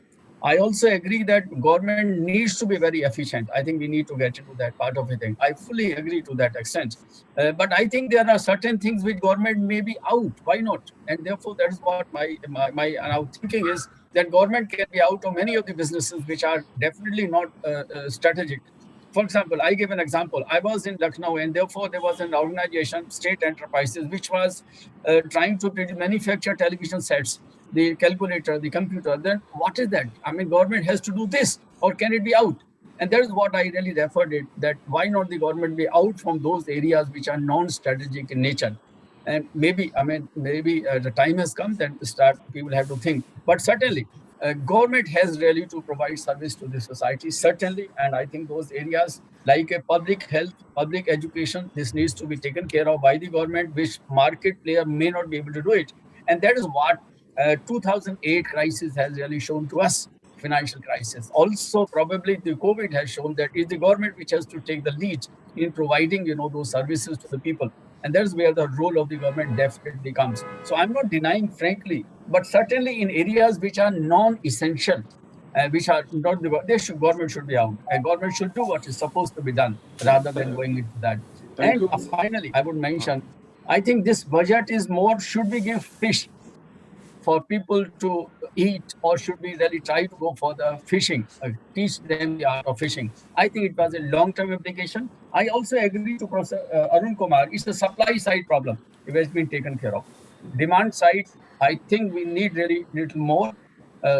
I also agree that government needs to be very efficient. I think we need to get into that part of it. I fully agree to that extent. But I think there are certain things which government may be out. Why not? And therefore, that is what my now thinking is that government can be out of many of the businesses which are definitely not strategic. For example, I give an example. I was in Lucknow, and therefore there was an organization, State Enterprises, which was trying to manufacture television sets, the calculator, the computer. Then what is that? I mean, government has to do this, or can it be out? And that is what I really referred it, that why not the government be out from those areas which are non-strategic in nature? And maybe, maybe the time has come that people have to think. But certainly, government has really to provide service to the society, certainly. And I think those areas like a public health, public education, this needs to be taken care of by the government, which market player may not be able to do it. And that is what 2008 crisis has really shown to us, financial crisis. Also, probably the COVID has shown that it's the government which has to take the lead in providing, those services to the people. And that's where the role of the government definitely comes. So I'm not denying, frankly, but certainly in areas which are non-essential, which are not government should be out. And government should do what is supposed to be done rather than going into that. Thank And you. finally, I would mention, I think this budget is more, should we give fish for people to eat, or should we really try to go for the fishing, teach them the art of fishing? I think it was a long-term application. I also agree to Professor Arun Kumar, it's a supply side problem. It has been taken care of. Demand side, I think we need really little more.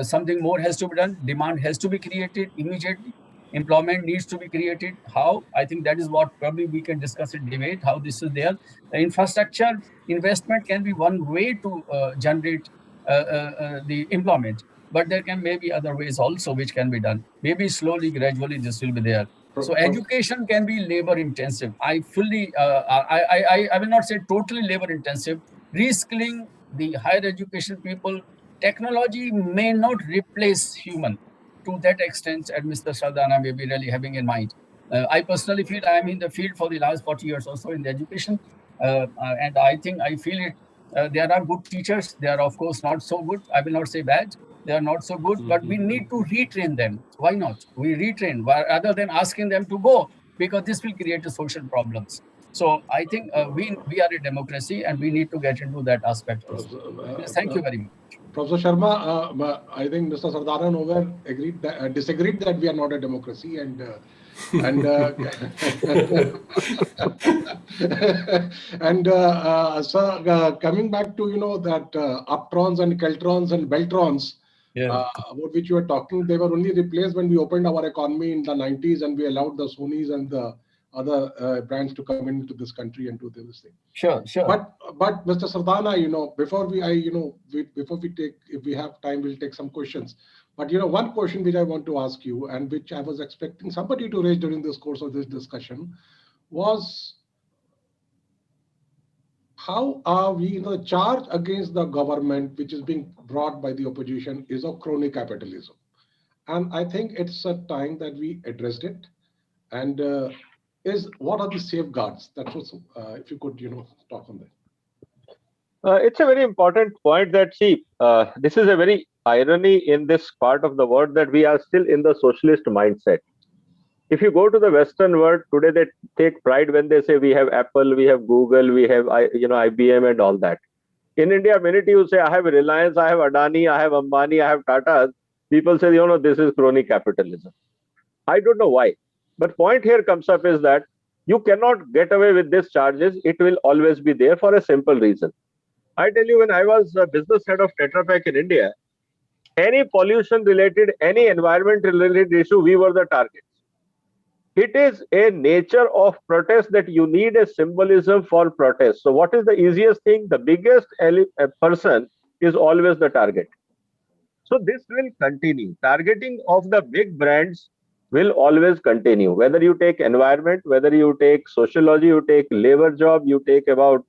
Something more has to be done. Demand has to be created immediately. Employment needs to be created. How? I think that is what probably we can discuss in debate, how this is there. The infrastructure investment can be one way to generate the employment, but there can maybe other ways also which can be done. Maybe slowly, gradually, this will be there. So education can be labor intensive. I fully, I will not say totally labor intensive. Reskilling the higher education people, technology may not replace human to that extent, as Mr. Sardana may be really having in mind. I personally feel I am in the field for the last 40 years or so in the education, and I think I feel it. There are good teachers. They are, of course, not so good. I will not say bad. They are not so good, but we need to retrain them. Why not? We retrain rather than asking them to go, because this will create social problems. So I think we are a democracy, and we need to get into that aspect also. Thank you very much. Professor Sharma, I think Mr. Sardana nowhere disagreed that we are not a democracy, and so coming back to that Uptrons and Keltrons and Beltrons, about which you were talking, they were only replaced when we opened our economy in the 90s and we allowed the Sonys and the other brands to come into this country and do this thing. Sure. But Mr. Sardana, before we take, if we have time, we'll take some questions. But one question which I want to ask you, and which I was expecting somebody to raise during this course of this discussion, was how are we, the charge against the government, which is being brought by the opposition, is of crony capitalism. And I think it's a time that we addressed it. And what are the safeguards? That's also, if you could, talk on that. It's a very important point that, see, this is a very irony in this part of the world that we are still in the socialist mindset. If you go to the Western world today, they take pride when they say we have Apple, we have Google, we have IBM and all that. In India, many people say I have Reliance, I have Adani, I have Ambani, I have Tata. People say, this is crony capitalism. I don't know why. But point here comes up is that you cannot get away with these charges. It will always be there for a simple reason. I tell you, when I was a business head of Tetra Pak in India, any pollution related, any environment related issue, we were the targets. It is a nature of protest that you need a symbolism for protest. So what is the easiest thing? The biggest person is always the target. So this will continue. Targeting of the big brands will always continue. Whether you take environment, whether you take sociology, you take labor job, you take about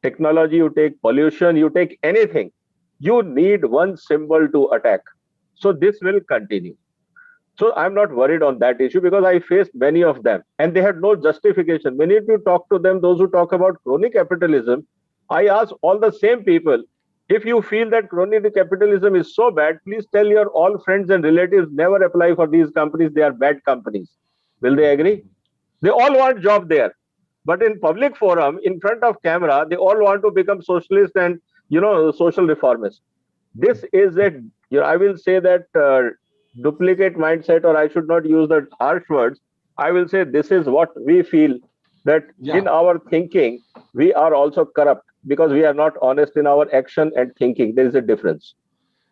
technology, you take pollution, you take anything, you need one symbol to attack. So this will continue. So I'm not worried on that issue because I faced many of them and they had no justification. When you talk to them, those who talk about crony capitalism, I ask all the same people, if you feel that crony capitalism is so bad, please tell your all friends and relatives never apply for these companies. They are bad companies. Will they agree? They all want job there. But in public forum, in front of camera, they all want to become socialist and, social reformists. This is I will say that duplicate mindset, or I should not use the harsh words. I will say this is what we feel, that in our thinking, we are also corrupt because we are not honest in our action and thinking. There is a difference.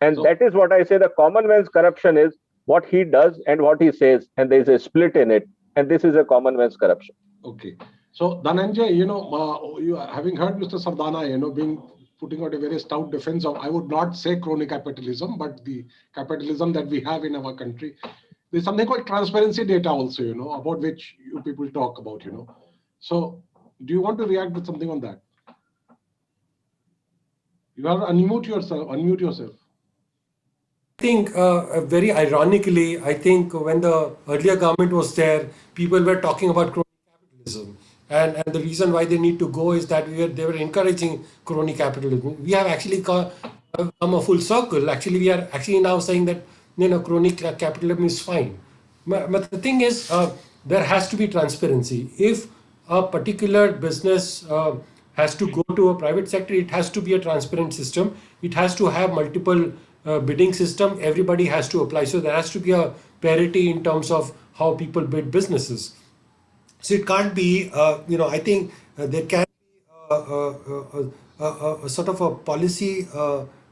And that is what I say, the common man's corruption is what he does and what he says, and there is a split in it. And this is a common man's corruption. Okay. So Dhananjay, you having heard Mr. Sardana, being putting out a very stout defense of, I would not say crony capitalism, but the capitalism that we have in our country. There's something called transparency data also, about which you people talk about, So do you want to react with something on that? You have to unmute yourself. I think very ironically, I think when the earlier government was there, people were talking about crony capitalism. And the reason why they need to go is that they were encouraging crony capitalism. We have actually come a full circle. Actually, we are actually now saying that crony capitalism is fine. But the thing is, there has to be transparency. If a particular business has to go to a private sector, it has to be a transparent system. It has to have multiple bidding system. Everybody has to apply. So there has to be a parity in terms of how people bid businesses. So it can't be, I think there can be a sort of a policy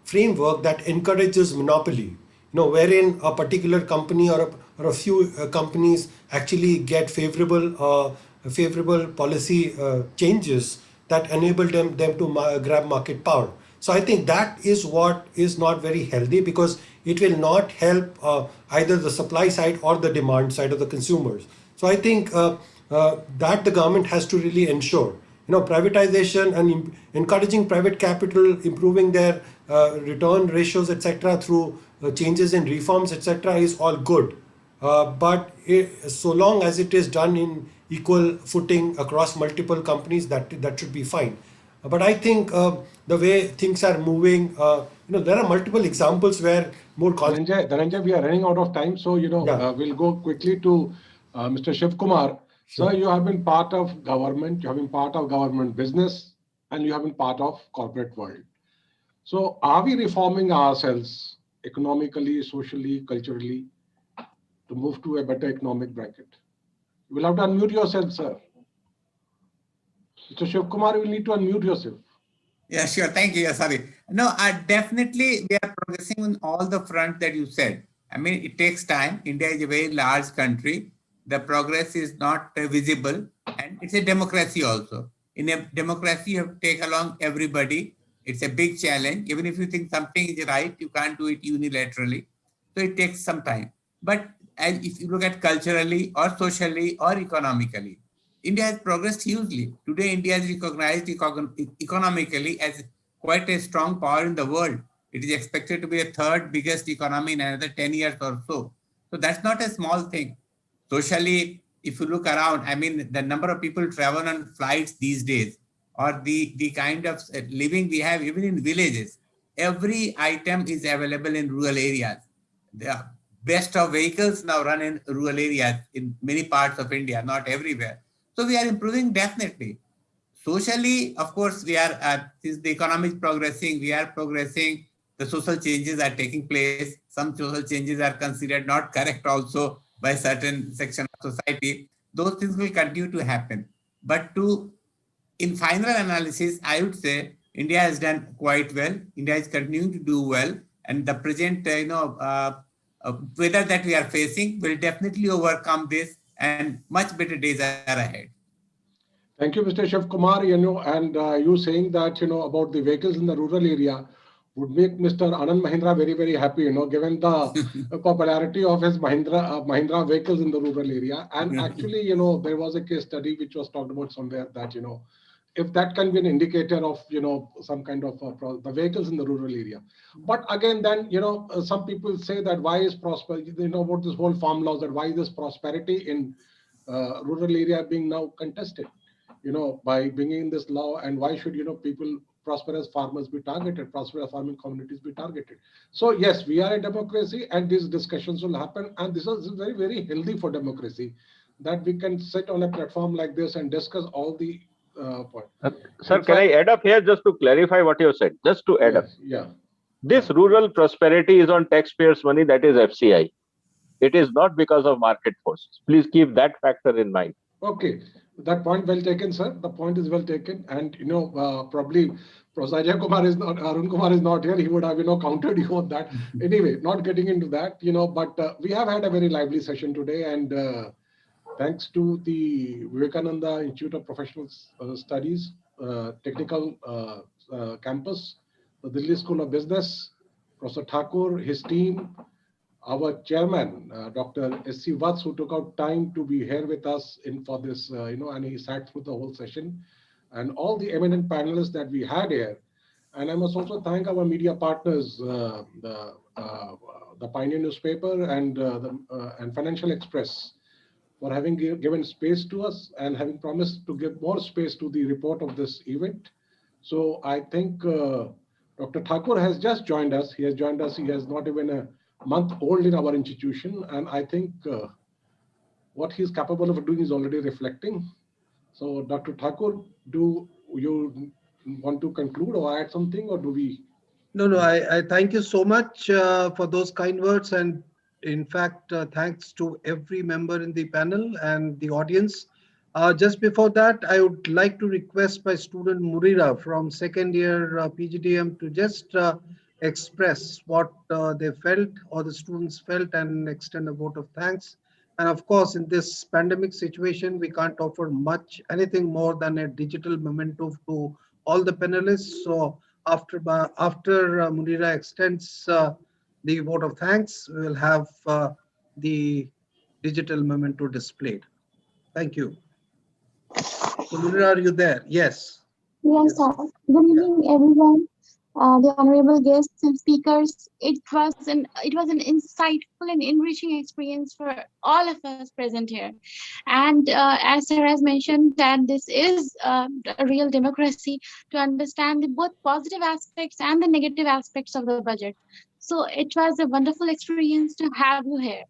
framework that encourages monopoly, wherein a particular company or a few companies actually get favorable policy changes that enable them to grab market power. So I think that is what is not very healthy, because it will not help either the supply side or the demand side of the consumers. So I think that the government has to really ensure, privatization and encouraging private capital, improving their return ratios, etc., through changes in reforms, etc., is all good. But so long as it is done in equal footing across multiple companies, that should be fine. But I think the way things are moving, there are multiple examples where more. Dhananjay, we are running out of time, so we'll go quickly to Mr. Shiv Kumar. Sure. Sir, you have been part of government, you have been part of government business, and you have been part of corporate world. So are we reforming ourselves economically, socially, culturally to move to a better economic bracket? You will have to unmute yourself, sir. Mr. Shiv Kumar, you will need to unmute yourself. Yeah, sure. Thank you. Yeah, sorry. No, definitely we are progressing on all the fronts that you said. I mean, it takes time. India is a very large country. The progress is not visible, and it's a democracy also. In a democracy, you have to take along everybody. It's a big challenge. Even if you think something is right, you can't do it unilaterally. So it takes some time. But if you look at culturally or socially or economically, India has progressed hugely. Today, India is recognized economically as quite a strong power in the world. It is expected to be the third biggest economy in another 10 years or so. So that's not a small thing. Socially, if you look around, I mean, the number of people travel on flights these days, or the kind of living we have even in villages, every item is available in rural areas. The best of vehicles now run in rural areas in many parts of India, not everywhere. So we are improving definitely. Socially, of course, we are, since the economy is progressing, we are progressing. The social changes are taking place. Some social changes are considered not correct also by certain section of society. Those things will continue to happen. But in final analysis, I would say India has done quite well. India is continuing to do well. And the present, weather that we are facing will definitely overcome this, and much better days are ahead. Thank you, Mr. Shiv Kumar. And you saying that, about the vehicles in the rural area would make Mr. Anand Mahindra very, very happy, given the popularity of his Mahindra vehicles in the rural area. And actually, there was a case study which was talked about somewhere that, if that can be an indicator of, some kind of the vehicles in the rural area. But again, then, some people say that why is prosperity, about this whole farm laws, that why is this prosperity in rural area being now contested, by bringing this law, and why should, people, prosperous farmers be targeted, prosperous farming communities be targeted. So yes, we are a democracy, and these discussions will happen, and this is very, very healthy for democracy, that we can sit on a platform like this and discuss all the points. Sir, can I add up here just to clarify what you said? Just to add up. Yeah. This rural prosperity is on taxpayers' money, that is FCI. It is not because of market forces. Please keep that factor in mind. Okay, that point well taken, sir. The point is well taken, and probably Professor Ajay Kumar is not, Arun Kumar is not here. He would have countered you on that. Anyway, not getting into that, but we have had a very lively session today, and thanks to the Vivekananda Institute of Professional Studies, Technical Campus, the Delhi School of Business, Professor Thakur, his team, our chairman, Dr. S.C. Vats, who took out time to be here with us for this, and he sat through the whole session, and all the eminent panelists that we had here. And I must also thank our media partners, the Pioneer newspaper and Financial Express, for having given space to us and having promised to give more space to the report of this event. So I think Dr. Thakur has just joined us. He has joined us. He has not even a month old in our institution. And I think what he's capable of doing is already reflecting. So Dr. Thakur, do you want to conclude or add something, or do we? No, I thank you so much for those kind words. And in fact, thanks to every member in the panel and the audience. Just before that, I would like to request my student Murira from second year PGDM to just express what they felt, or the students felt, and extend a vote of thanks. And of course, in this pandemic situation, we can't offer anything more than a digital memento to all the panelists. So after Munira extends the vote of thanks, we will have the digital memento displayed. Thank you. So Munira, are you there? Yes. Yes, sir. Good evening, everyone. The honorable guests and speakers. It was an insightful and enriching experience for all of us present here. And as Sir has mentioned, that this is a real democracy, to understand the both positive aspects and the negative aspects of the budget. So it was a wonderful experience to have you here.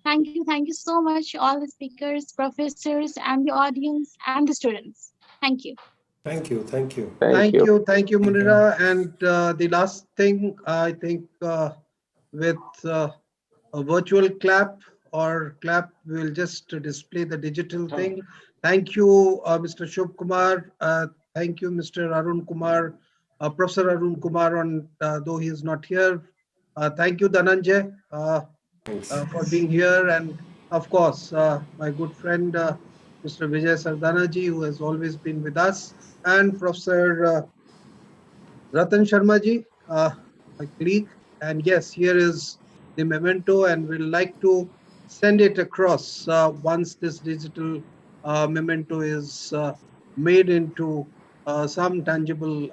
Thank you so much, all the speakers, professors, and the audience and the students. Thank you. Thank you. Thank you, Munira. And the last thing, I think, with a virtual clap, we'll just display the digital thing. Thank you, Mr. Shubh Kumar. Thank you, Mr. Arun Kumar, Professor Arun Kumar, though he is not here. Thank you, Dhananjay, for being here. And of course, my good friend, Mr. Vijay Sardanaji, who has always been with us, and Professor Ratan Sharma ji, my colleague. And yes, here is the memento, and we'd like to send it across once this digital memento is made into some tangible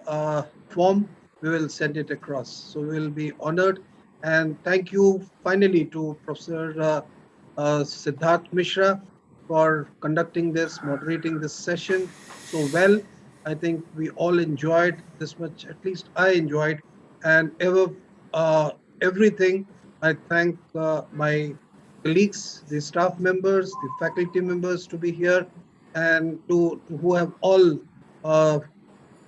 form. We will send it across. So we'll be honored. And thank you finally to Professor Siddharth Mishra for conducting this, moderating this session so well. I think we all enjoyed this much, at least I enjoyed, and everything. I thank my colleagues, the staff members, the faculty members to be here, and who have all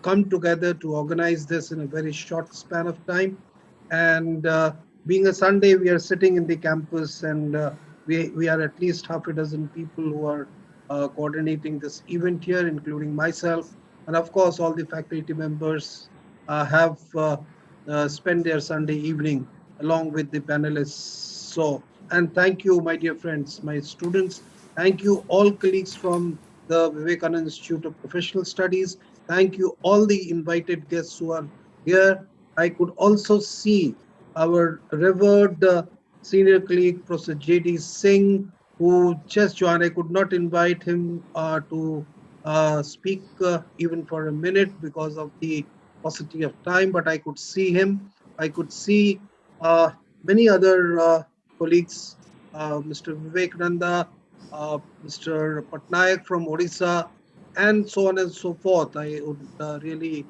come together to organize this in a very short span of time. And being a Sunday, we are sitting in the campus, and we are at least half a dozen people who are coordinating this event here, including myself. And of course, all the faculty members have spent their Sunday evening along with the panelists. So, and thank you, my dear friends, my students. Thank you, all colleagues from the Vivekananda Institute of Professional Studies. Thank you, all the invited guests who are here. I could also see our revered senior colleague, Professor J.D. Singh, who just joined. I could not invite him to speak even for a minute because of the paucity of time, but I could see him. I could see many other colleagues, Mr. Vivekananda, Mr. Patnaik from Odisha, and so on and so forth. I would really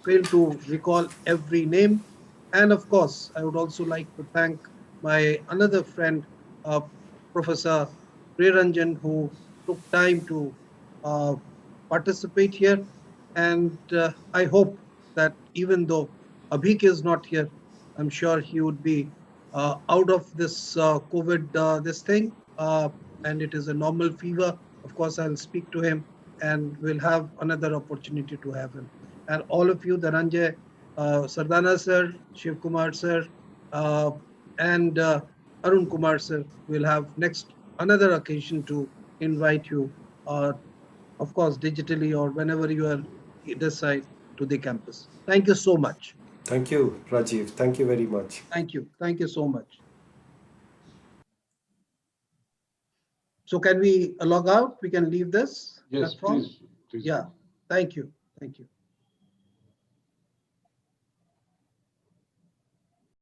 fail to recall every name. And of course, I would also like to thank my another friend, Professor Priyaranjan, who took time to uh, participate here. And I hope that even though Abhik is not here, I'm sure he would be out of this COVID, this thing. And it is a normal fever. Of course, I'll speak to him and we'll have another opportunity to have him. And all of you, Dhananjay, Sardana sir, Shiv Kumar sir, and Arun Kumar sir, will have next another occasion to invite you, of course, digitally or whenever you are decide to the campus. Thank you so much. Thank you, Rajiv. Thank you very much. Thank you. Thank you so much. So can we log out? We can leave this Yes, platform? please. Yeah. Thank you. Thank you.